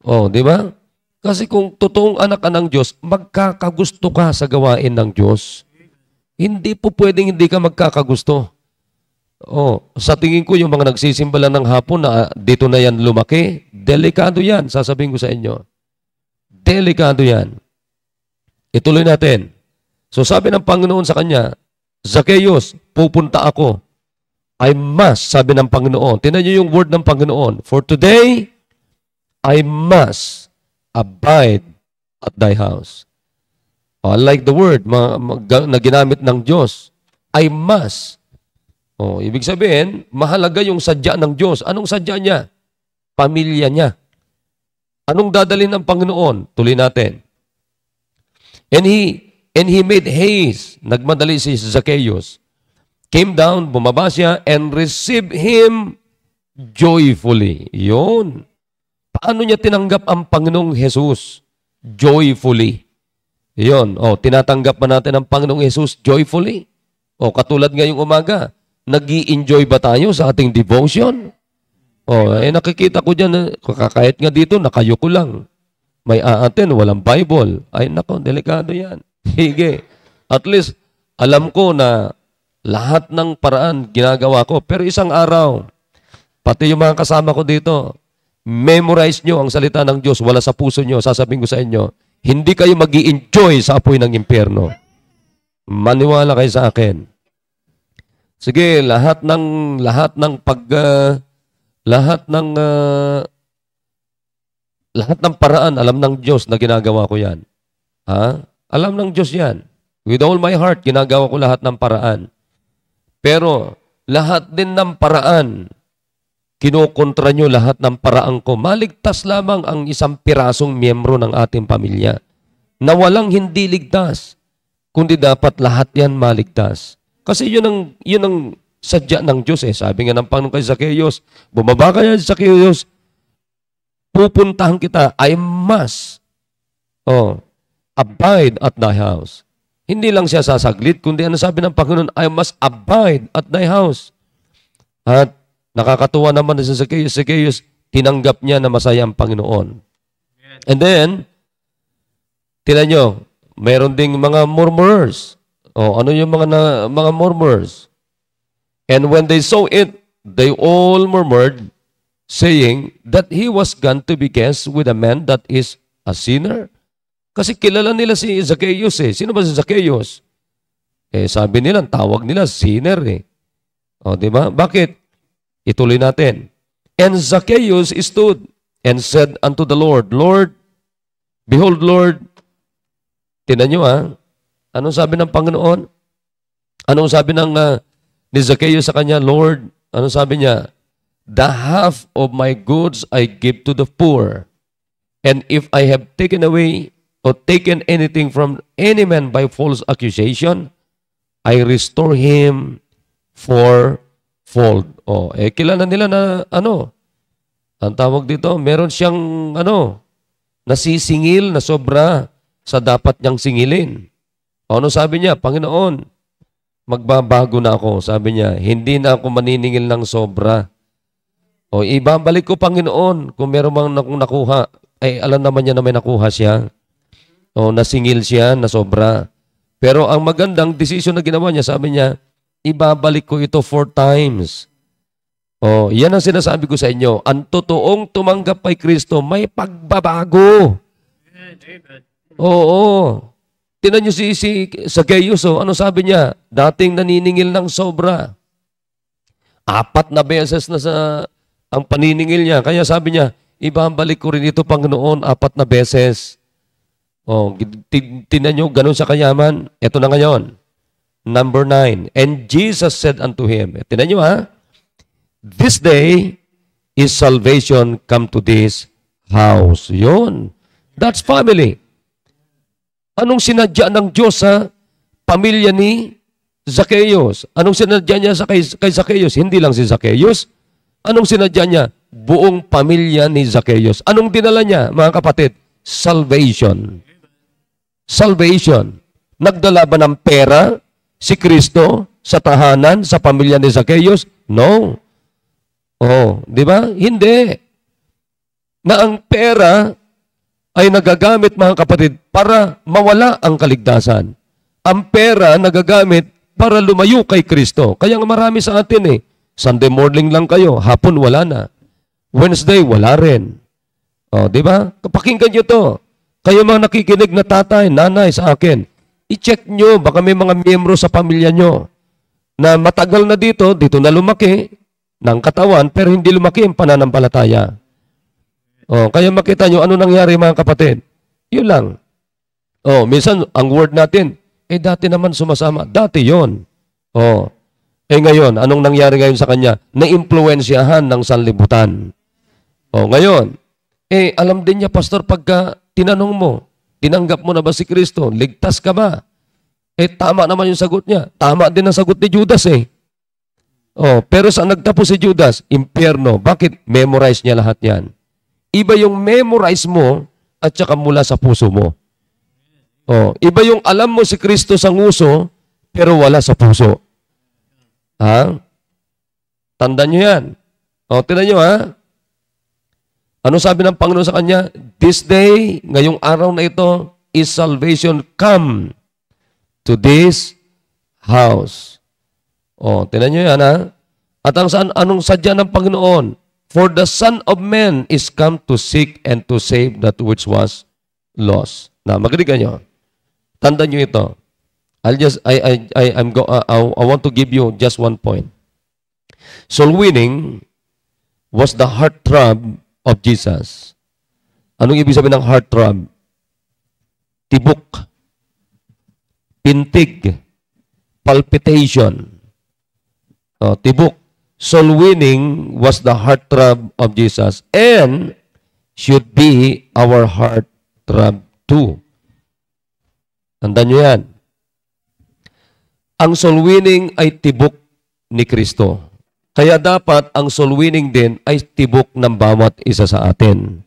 Di ba? Kasi kung totoong anak ka ng Diyos, magkakagusto ka sa gawain ng Diyos. Hindi po pwedeng hindi ka magkakagusto. Sa tingin ko, yung mga nagsisimba lang ng hapon na dito na yan lumaki, delikado yan, sasabihin ko sa inyo. Delikado yan. Ituloy natin. So sabi ng Panginoon sa kanya, Zacchaeus, pupunta ako. I must, sabi ng Panginoon. Tingnan niyo yung word ng Panginoon. For today, I must abide at thy house. Like the word na ginamit ng Diyos, I must. Ibig sabihin, mahalaga yung sadya ng Diyos. Anong sadya niya? Pamilya niya. Anong dadalhin ng Panginoon? Tuloy natin. And he made haste. Nagmadali si Zacchaeus. Came down, bumaba siya, and received him joyfully. Yun. Paano niya tinanggap ang Panginoong Jesus? Joyfully. Yun. Tinatanggap ba natin ang Panginoong Jesus joyfully? Katulad ngayong umaga, nag-i-enjoy ba tayo sa ating devotion? Nakikita ko dyan, kahit nga dito, nakayuko lang. May aaten, walang Bible. Ay, nako, delikado yan. Sige. At least, alam ko na lahat ng paraan ginagawa ko. Pero isang araw, pati yung mga kasama ko dito, memorize nyo ang salita ng Diyos, wala sa puso nyo. Sasabihin ko sa inyo, hindi kayo mag-i-enjoy sa apoy ng impyerno. Maniwala kayo sa akin. Sige, lahat ng paraan, alam ng Diyos na ginagawa ko yan. Alam ng Diyos yan. With all my heart, ginagawa ko lahat ng paraan. Pero, lahat din ng paraan, kinokontra nyo lahat ng paraan ko. Maligtas lamang ang isang pirasong miyembro ng ating pamilya na walang hindi ligtas, kundi dapat lahat yan maligtas. Kasi yun ang sadya ng Diyos. Sabi nga ng Panginoon kay Zacchaeus, bumaba ka yan, Zacchaeus, pupuntahan kita, I must abide at thy house. Hindi lang siya sasaglit, kundi ano sabi ng Panginoon, I must abide at thy house. At nakakatuwa naman si Zacchaeus, tinanggap niya na masaya ang Panginoon. And then, tingnan nyo, mayroon ding mga murmurers. Ano yung mga murmurers? And when they saw it, they all murmured, saying that he was gone to be guest with a man that is a sinner. Kasi kilala nila si Zacchaeus. Sino ba si Zacchaeus? Sabi nila, tawag nila sinner. Diba? Bakit? Ituloy natin. And Zacchaeus stood and said unto the Lord, Lord, behold, Lord, tinan nyo anong sabi ng Panginoon? Anong sabi ni Zacchaeus sa kanya? Lord, anong sabi niya? The half of my goods I give to the poor. And if I have taken away or taken anything from any man by false accusation, I restore him fourfold. Kilala nila na ang tawag dito, meron siyang nasisingil na sobra sa dapat niyang singilin. Ano sabi niya? Panginoon, magbabago na ako. Sabi niya, hindi na ako maniningil ng sobra. O, ibabalik ko, Panginoon, kung meron mang nakuha. Ay, alam naman niya na may nakuha siya. O, nasingil siya na sobra. Pero ang magandang desisyon na ginawa niya, sabi niya, ibabalik ko ito 4 times. O, yan ang sinasabi ko sa inyo. Ang totoong tumanggap kay Kristo, may pagbabago. Oo. Tinan niyo si Zacchaeus, ano sabi niya? Dating naniningil ng sobra. 4 na beses na ang paniningil niya. Kaya sabi niya, ibabalik ko rin ito, Panginoon, 4 na beses. Oh, tinan niyo, ganun sa kayaman. Ito na ngayon. Number 9. And Jesus said unto him, tinan niyo this day is salvation come to this house. Yun. That's family. Anong sinadya ng Diyos sa pamilya ni Zacchaeus? Anong sinadya niya kay Zacchaeus? Hindi lang si Zacchaeus. Anong sinadya niya? Buong pamilya ni Zacchaeus. Anong dinala niya, mga kapatid? Salvation. Salvation. Nagdala ba ng pera si Kristo sa tahanan, sa pamilya ni Zacchaeus? No. Oh, di ba? Hindi. Na ang pera ay nagagamit, mga kapatid, para mawala ang kaligtasan. Ang pera nagagamit para lumayo kay Kristo. Kaya nga marami sa atin Sunday morning lang kayo, hapon wala na. Wednesday, wala rin. O, di ba? Pakinggan nyo to. Kayo mga nakikinig na tatay, nanay sa akin, i-check nyo, baka may mga miyembro sa pamilya nyo na matagal na dito na lumaki ng katawan, pero hindi lumaki ang pananampalataya. Oh, kaya makita nyo ano nangyari, mga kapatid. Yun lang. Oh, minsan ang word natin, dati naman sumasama. Dati yon. Oh. Ngayon, anong nangyari ngayon sa kanya? Na-impluensyahan ng sanlibutan. Oh, ngayon, alam din niya, pastor, pagka tinanong mo, tinanggap mo na ba si Kristo? Ligtas ka ba? Tama naman yung sagot niya. Tama din ang sagot ni Judas Oh, pero saan nagtapos si Judas? Impyerno. Bakit? Memorize niya lahat yan. Iba yung memorize mo at saka mula sa puso mo. Oh, iba yung alam mo si Kristo sa nguso pero wala sa puso. Ha? Tandaan nyo yan. O, tinan nyo Ano sabi ng Panginoon sa kanya? This day, ngayong araw na ito, is salvation come to this house. O, tinan nyo yan At anong sadya ng Panginoon? For the Son of Man is come to seek and to save that which was lost. Na, magrigan nyo. Tandaan nyo ito. I want to give you just one point. Soul winning was the heartthrob of Jesus. Anong ibig sabihin ng heartthrob? Tibok, pintig, palpitation. Tibok. Soul winning was the heartthrob of Jesus and should be our heartthrob too. Tandaan nyo yan. Ang soul winning ay tibok ni Kristo. Kaya dapat ang soul winning din ay tibok ng bawat isa sa atin.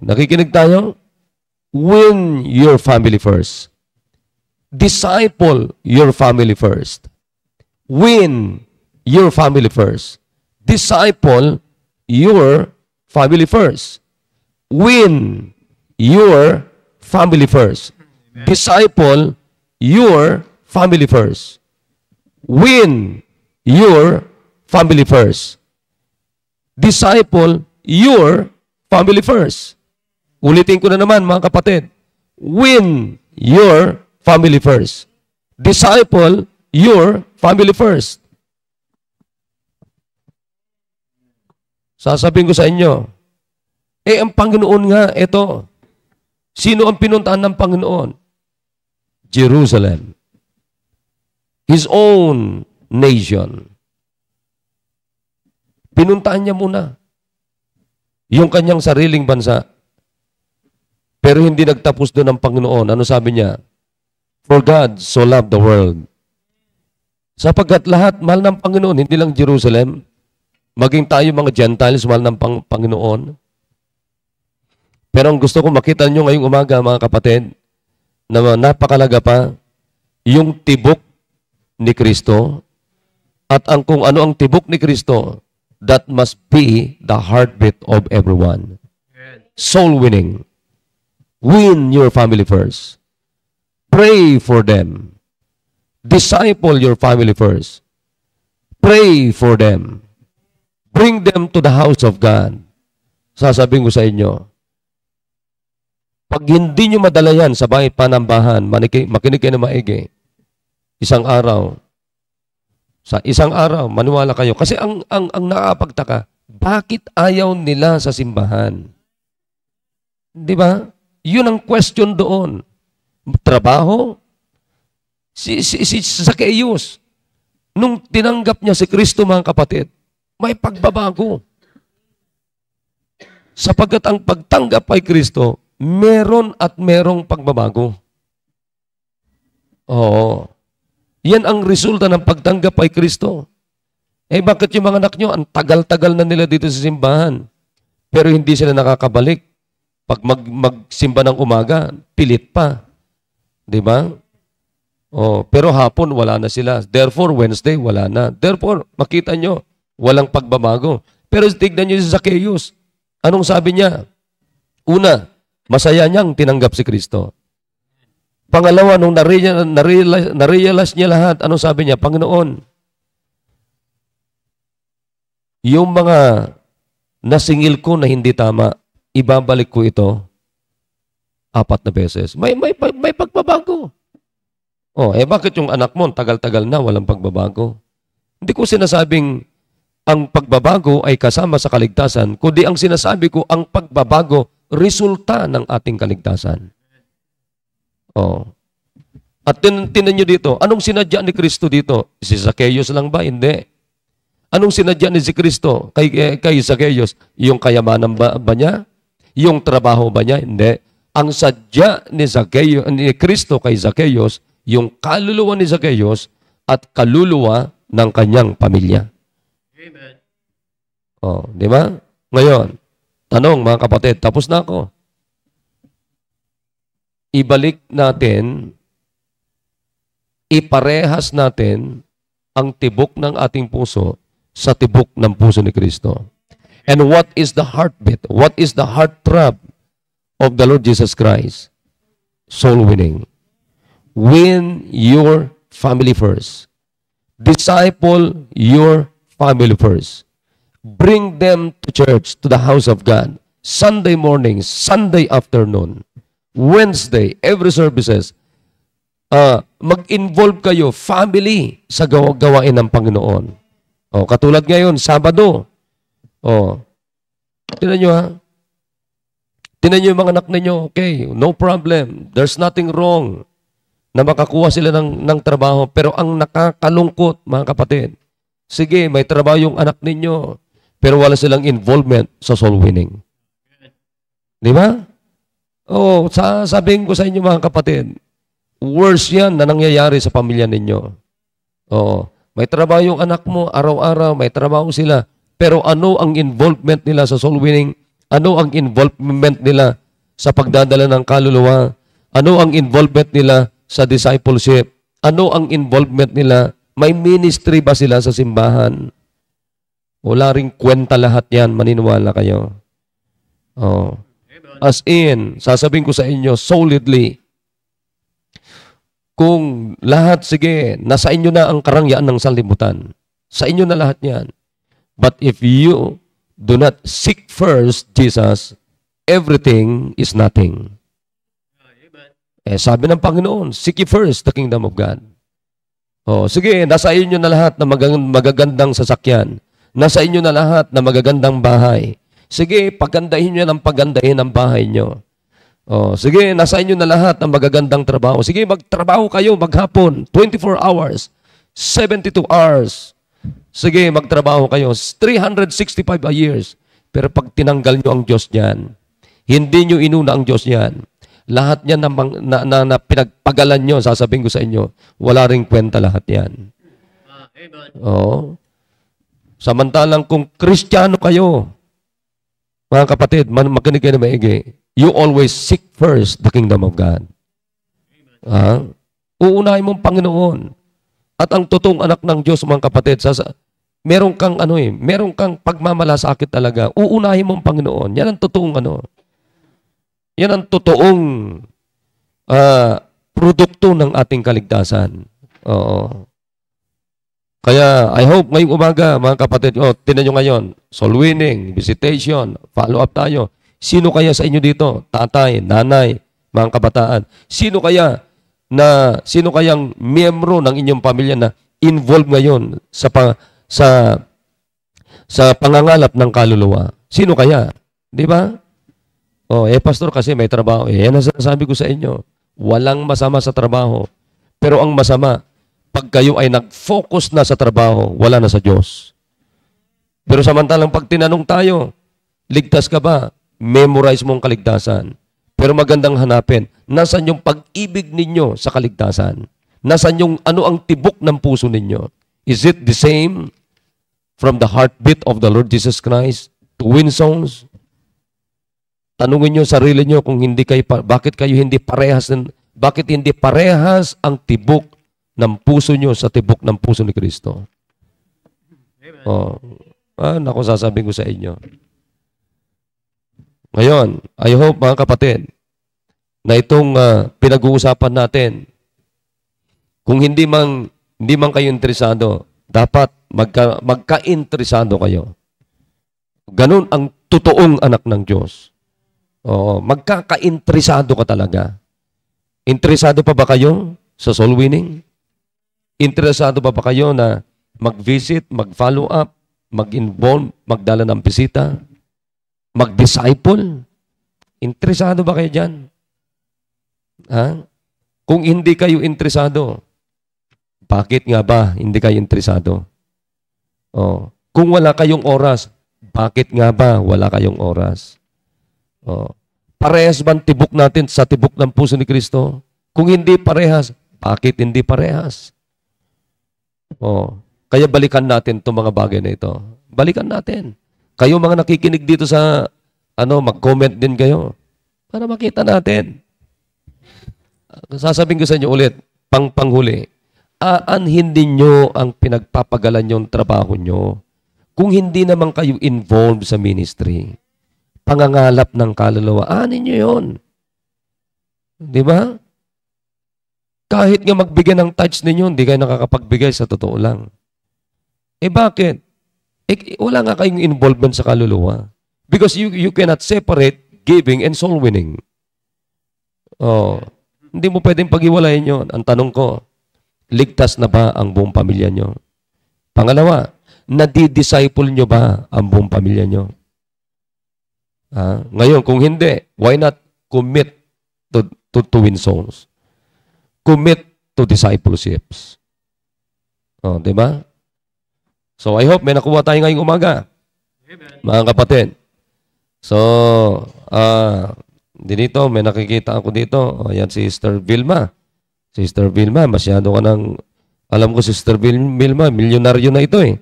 Nakikinig tayo? Win your family first. Disciple your family first. Win your family first. Disciple your family first. Win your family first. Disciple your family first. Win your family first. Disciple your family first. Ulitin ko na naman, mga kapatid. Win your family first. Disciple your family first. Sasabihin ko sa inyo, ang Panginoon nga, ito. Sino ang pinuntahan ng Panginoon? Jerusalem. His own nation. Pinuntahan niya muna yung kanyang sariling bansa. Pero hindi nagtapos doon ang Panginoon. Ano sabi niya? For God so loved the world. Sapagkat lahat mahal ng Panginoon, hindi lang Jerusalem, maging tayo mga Gentiles, mahal ng Panginoon. Pero ang gusto ko makita nyo ngayong umaga, mga kapatid, na napakalaga pa, yung tibok ni Kristo at kung ano ang tibok ni Kristo, that must be the heartbeat of everyone. Soul winning. Win your family first. Pray for them. Disciple your family first. Pray for them. Bring them to the house of God. Sasabihin ko sa inyo, pag hindi nyo madala yan sa bahay panambahan, makinig kayo na maigi, isang araw, maniwala kayo. Kasi ang nakapagtaka, bakit ayaw nila sa simbahan? Di ba? Yun ang question doon. Trabaho? Si Zacchaeus, nung tinanggap niya si Kristo, mga kapatid, may pagbabago. Sapagkat ang pagtanggap kay Kristo, meron at merong pagbabago. Oo. Yan ang resulta ng pagtanggap kay Kristo. Bakit yung mga anak nyo, ang tagal-tagal na nila dito sa simbahan, pero hindi sila nakakabalik? Pag magsimba ng umaga, pilit pa. Di ba? Pero hapon, wala na sila. Therefore, Wednesday, wala na. Therefore, makita nyo, walang pagbabago. Pero tignan nyo si Zacchaeus. Anong sabi niya? Una, masaya niyang tinanggap si Kristo. Pangalawa, nung na-realize niya lahat, anong sabi niya? Panginoon, yung mga nasingil ko na hindi tama, ibabalik ko ito 4 na beses. May pagbabago. Bakit yung anak mo, tagal-tagal na, walang pagbabago? Hindi ko sinasabing ang pagbabago ay kasama sa kaligtasan, kundi ang sinasabi ko, ang pagbabago, resulta ng ating kaligtasan. At tinan nyo dito, anong sinadya ni Kristo dito? Si Zacchaeus lang ba? Hindi. Anong sinadya ni si Kristo kay Zacchaeus? Yung kayamanan ba niya? Yung trabaho ba niya? Hindi. Ang sadya ni Kristo kay Zacchaeus, yung kaluluwa ni Zacchaeus at kaluluwa ng kanyang pamilya. Amen. Di ba? Ngayon, tanong mga kapatid, tapos na ako. Ibalik natin, iparehas natin ang tibok ng ating puso sa tibok ng puso ni Kristo. And what is the heartbeat? What is the heartthrob of the Lord Jesus Christ? Soul winning. Win your family first. Disciple your family first. Bring them to church, to the house of God. Sunday morning, Sunday afternoon, Wednesday, every services. Mag-involve kayo, family, sa gawain ng Panginoon. Katulad ngayon, Sabado. Tinan nyo ha. Tinan nyo yung mga anak ninyo, okay, no problem. There's nothing wrong na makakuha sila ng trabaho. Pero ang nakakalungkot, mga kapatid, sige, may trabaho yung anak ninyo, pero wala silang involvement sa soul winning. Di ba? Sabihin ko sa inyo, mga kapatid, worse yan na nangyayari sa pamilya ninyo. May trabaho yung anak mo, araw-araw, may trabaho sila. Pero ano ang involvement nila sa soul winning? Ano ang involvement nila sa pagdadala ng kaluluwa? Ano ang involvement nila sa discipleship? Ano ang involvement nila? May ministry ba sila sa simbahan? Wala ring kwenta lahat yan, maniniwala kayo. As in, sasabihin ko sa inyo, solidly, kung lahat, sige, nasa inyo na ang karangyaan ng sanlibutan. Sa inyo na lahat yan. But if you do not seek first Jesus, everything is nothing. Sabi ng Panginoon, seek ye first the kingdom of God. Sige, nasa inyo na lahat na magagandang sasakyan. Nasa inyo na lahat na magagandang bahay. Sige, pagandahin nyo ng pagandahin ang bahay nyo. Sige, nasa inyo na lahat ng magagandang trabaho. Sige, magtrabaho kayo maghapon, 24 hours, 72 hours. Sige, magtrabaho kayo, 365 years. Pero pag tinanggal nyo ang Diyos niyan, hindi nyo inuna ang Diyos niyan, lahat niyan na pinagpagalan nyo, sasabihin ko sa inyo, wala ring kwenta lahat yan. Samantalang kung Kristiyano kayo, mga kapatid, makinig kayo na maigi, you always seek first the kingdom of God. Uunahin mong Panginoon. At ang totoong anak ng Diyos, mga kapatid, meron kang meron kang pagmamalasakit talaga. Uunahin mo ang Panginoon. Yan ang totoong yan ang totoong produkto ng ating kaligtasan. Oo. Kaya, I hope ngayong umaga, mga kapatid, tinan nyo ngayon, soul winning, visitation, follow-up tayo. Sino kaya sa inyo dito? Tatay, nanay, mga kabataan. Sino kayang miyembro ng inyong pamilya na involved ngayon sa pangangalap ng kaluluwa? Sino kaya? Di ba? Pastor, kasi may trabaho. Yan ang sinasabi ko sa inyo. Walang masama sa trabaho. Pero ang masama, pag kayo ay nag-focus na sa trabaho, wala na sa Diyos. Pero samantalang pag tinanong tayo, ligtas ka ba? Memorize mo ang kaligtasan. Pero magandang hanapin, nasan yung pag-ibig ninyo sa kaligtasan? Nasan yung ano ang tibok ng puso ninyo? Is it the same from the heartbeat of the Lord Jesus Christ to win souls? Tanungin nyo sarili nyo kung bakit hindi parehas ang tibok ng puso nyo sa tibok ng puso ni Kristo. Naku, sasabihin ko sa inyo. Ngayon, I hope mga kapatid, na itong pinag-uusapan natin, kung hindi man kayo interesado, dapat magka-interesado kayo. Ganun ang totoong anak ng Diyos. Magkaka-interesado ka talaga. Interesado pa ba kayo sa soul winning? Interesado pa ba kayo na mag-visit, mag-follow up, mag-involve, magdala ng bisita, mag-disciple? Interesado ba kayo dyan? Kung hindi kayo interesado, bakit nga ba hindi kayo interesado? Kung wala kayong oras, bakit nga ba wala kayong oras? Parehas ba tibok natin sa tibok ng puso ni Kristo? Kung hindi parehas, bakit hindi parehas? Kaya balikan natin itong mga bagay na ito. Balikan natin. Kayo mga nakikinig dito sa mag-comment din kayo para makita natin. Sasabihin ko sa inyo ulit, panghuli, aanhin din nyo ang pinagpapagalan yung trabaho nyo kung hindi naman kayo involved sa ministry. Pangangalap ng kaluluwa, aanhin nyo yun. Di ba? Kahit nga magbigay ng touch ninyo, hindi kayo nakakapagbigay sa totoo lang. Bakit? Wala nga kayong involvement sa kaluluwa. Because you cannot separate giving and soul winning. Hindi mo pwedeng pag-iwalayin yun. Ang tanong ko, ligtas na ba ang buong pamilya nyo? Pangalawa, nadi-disciple nyo ba ang buong pamilya nyo? Ngayon, kung hindi, why not commit to win souls? Commit to discipleships. Di ba? So, I hope may nakuha tayo ngayong umaga. Amen. Mga kapatid. So, dito, may nakikita ako dito. Ayan, si Sister Vilma. Sister Vilma, masyado ka ng... Alam ko, Sister Vilma, milyonaryo na ito eh.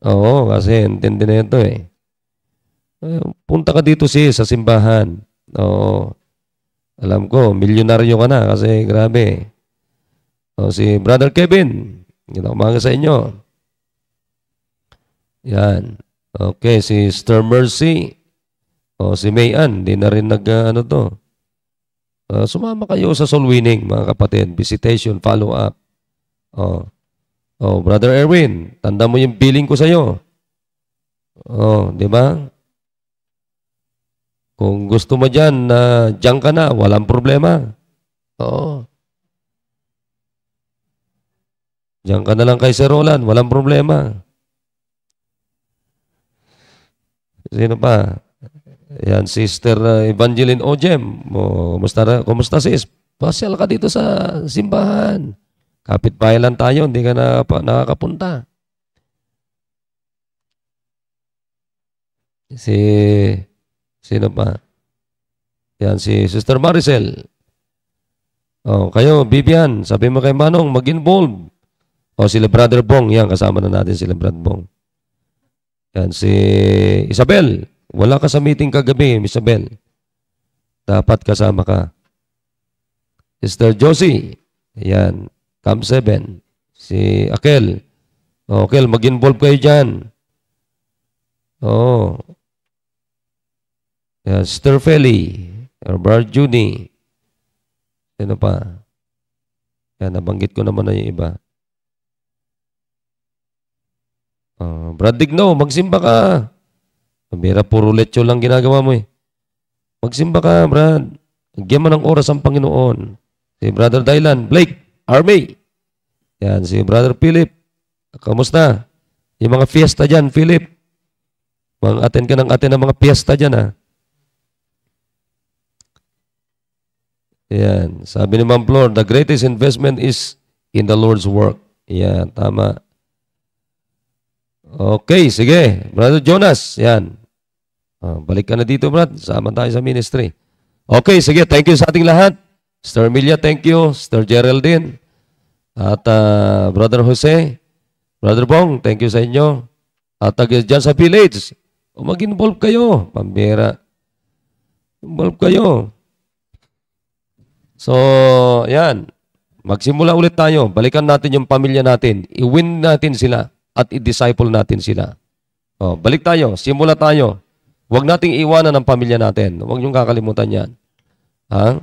Oo, kasi intindi na ito eh. Punta ka dito sa simbahan. Oo. Alam ko, milyonaryo ka na kasi grabe. Si Brother Kevin, umaga sa inyo. Yan. Okay, si Sister Mercy. Si Mayan, di na rin sumama kayo sa soul winning, mga kapatid. Visitation, follow up. Brother Erwin, tanda mo yung billing ko sa'yo. Di ba? Kung gusto mo dyan, dyan ka na, walang problema. Dyan ka na lang kay Sir Roland, walang problema. Sino pa? Yan, Sister Evangeline Ojem. Kumusta sis? Pasyal ka dito sa simbahan. Kapit-bahay lang tayo, hindi ka nakakapunta. Sino pa? Yan, si Sister Maricel. Kayo, Bibian, sabi mo kay Manong, mag-involve. Sila Brother Bong, yan, kasama na natin sila Brother Bong. Yan, si Isabel. Wala ka sa meeting kagabi, Isabel. Dapat kasama ka. Sister Josie. Yan, Camp 7. Si Akel. Akel, mag-involve kayo dyan. Oo. Sister Feli. Brother Judy. Sino pa? Nabanggit ko naman na yung iba. Brad Digno, magsimba ka. Mira, puro lecho lang ginagawa mo eh. Magsimba ka, Brad. Nagyan mo ng oras ang Panginoon. Si Brother Dylan, Blake, Army. Yan, si Brother Philip. Kamusta? Yung mga fiesta dyan, Philip. Mag-attend ka ng attend ng mga fiesta dyan, ha? Yan. Sabi ni Ma'am Flor, the greatest investment is in the Lord's work. Yan, tama. Okay, sige. Brother Jonas, yan. Balik ka na dito, Brad. Sama tayo sa ministry. Okay, sige. Thank you sa ating lahat. Sister Emilia, thank you. Sister Geraldine. At Brother Jose. Brother Bong, thank you sa inyo. At dyan sa village, mag-involve kayo. Pambira. Involve kayo. So, yan. Magsimula ulit tayo. Balikan natin yung pamilya natin. I-win natin sila at i-disciple natin sila. Balik tayo. Simula tayo. Huwag nating iwanan ang pamilya natin. Huwag niyong kakalimutan yan. Ha?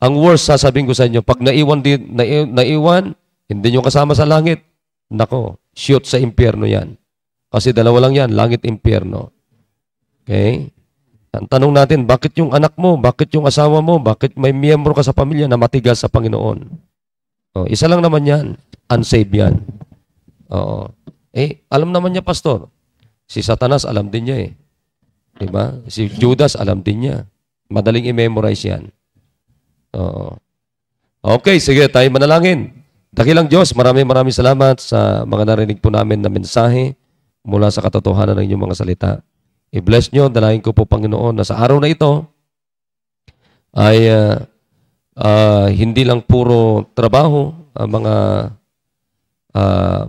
Ang worst, sasabihin ko sa inyo, pag naiwan, hindi nyo kasama sa langit, nako, shoot sa impyerno yan. Kasi dalawa lang yan, langit, impyerno. Okay? Ang tanong natin, bakit yung anak mo, bakit yung asawa mo, bakit may miyembro ka sa pamilya na matigas sa Panginoon? Isa lang naman yan, unsaved yan. Alam naman niya, pastor. Si Satanas, alam din niya eh. Diba? Si Judas, alam din niya. Madaling i-memorize yan. Okay, sige, tayo manalangin. Dakilang Diyos, maraming salamat sa mga narinig po namin na mensahe mula sa katotohanan ng inyong mga salita. I-bless nyo, dalahin ko po Panginoon na sa araw na ito ay hindi lang puro trabaho ang mga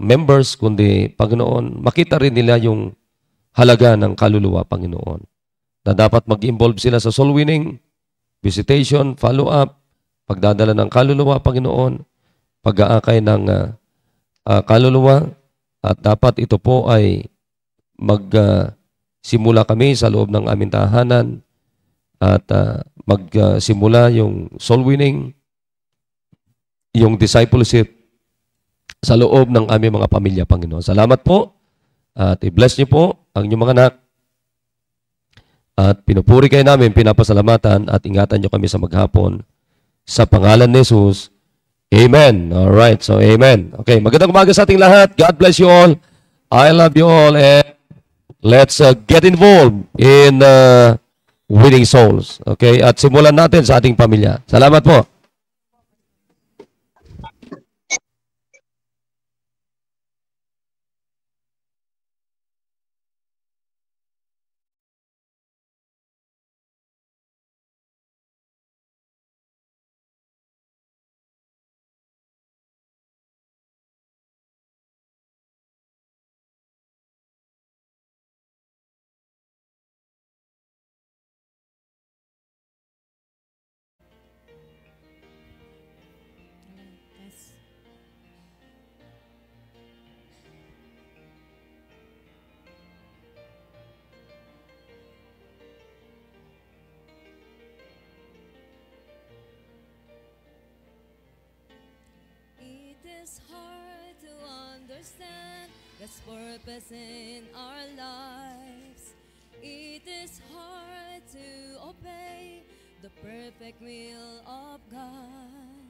members, kundi Panginoon, makita rin nila yung halaga ng kaluluwa, Panginoon. Na dapat mag-involve sila sa soul winning, visitation, follow-up, pagdadala ng kaluluwa, Panginoon, pag-aakay ng kaluluwa, at dapat ito po ay magsimula kami sa loob ng aming tahanan at magsimula yung soul winning, yung discipleship sa loob ng aming mga pamilya, Panginoon. Salamat po at i-bless niyo po ang inyong mga anak. At pinupuri kayo namin, pinapasalamatan at ingatan niyo kami sa maghapon. Sa pangalan ni Jesus, Amen. Alright, so Amen. Okay, magandang umaga sa ating lahat. God bless you all. I love you all and let's get involved in winning souls. Okay, at simulan natin sa ating pamilya. Salamat po. It's hard to understand God's purpose in our lives. It is hard to obey the perfect will of God.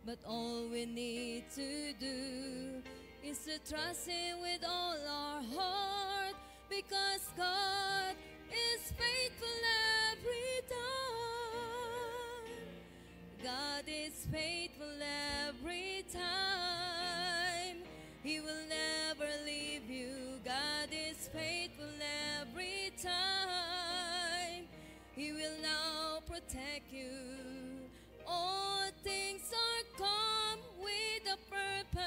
But all we need to do is to trust Him with all our heart, because God is faithful every time. God is faithful every time. He will never leave you. God is faithful every time. He will now protect you. All things are come with a purpose.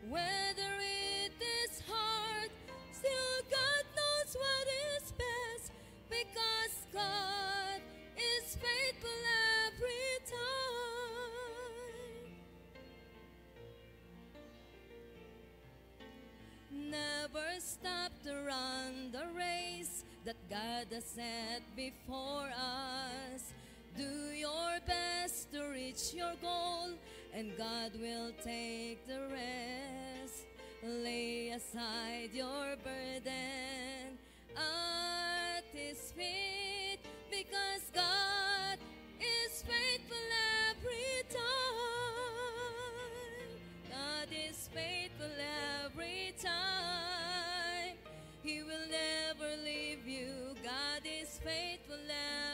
Whether it is hard, still God knows what is best, because God is faithful every time. that God has set before us. Do your best to reach your goal, and God will take the rest. Lay aside your burden at His feet, because God is faithful every time. God is faithful every time. He will never leave you. God is faithful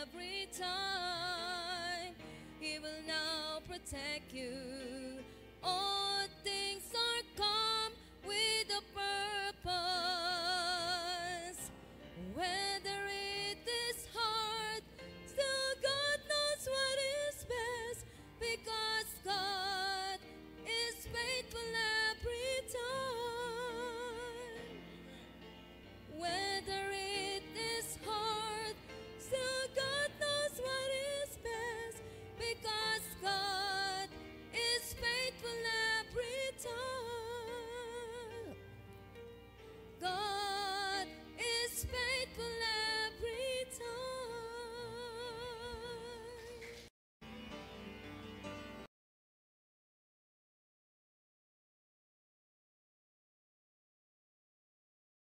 every time. He will now protect you.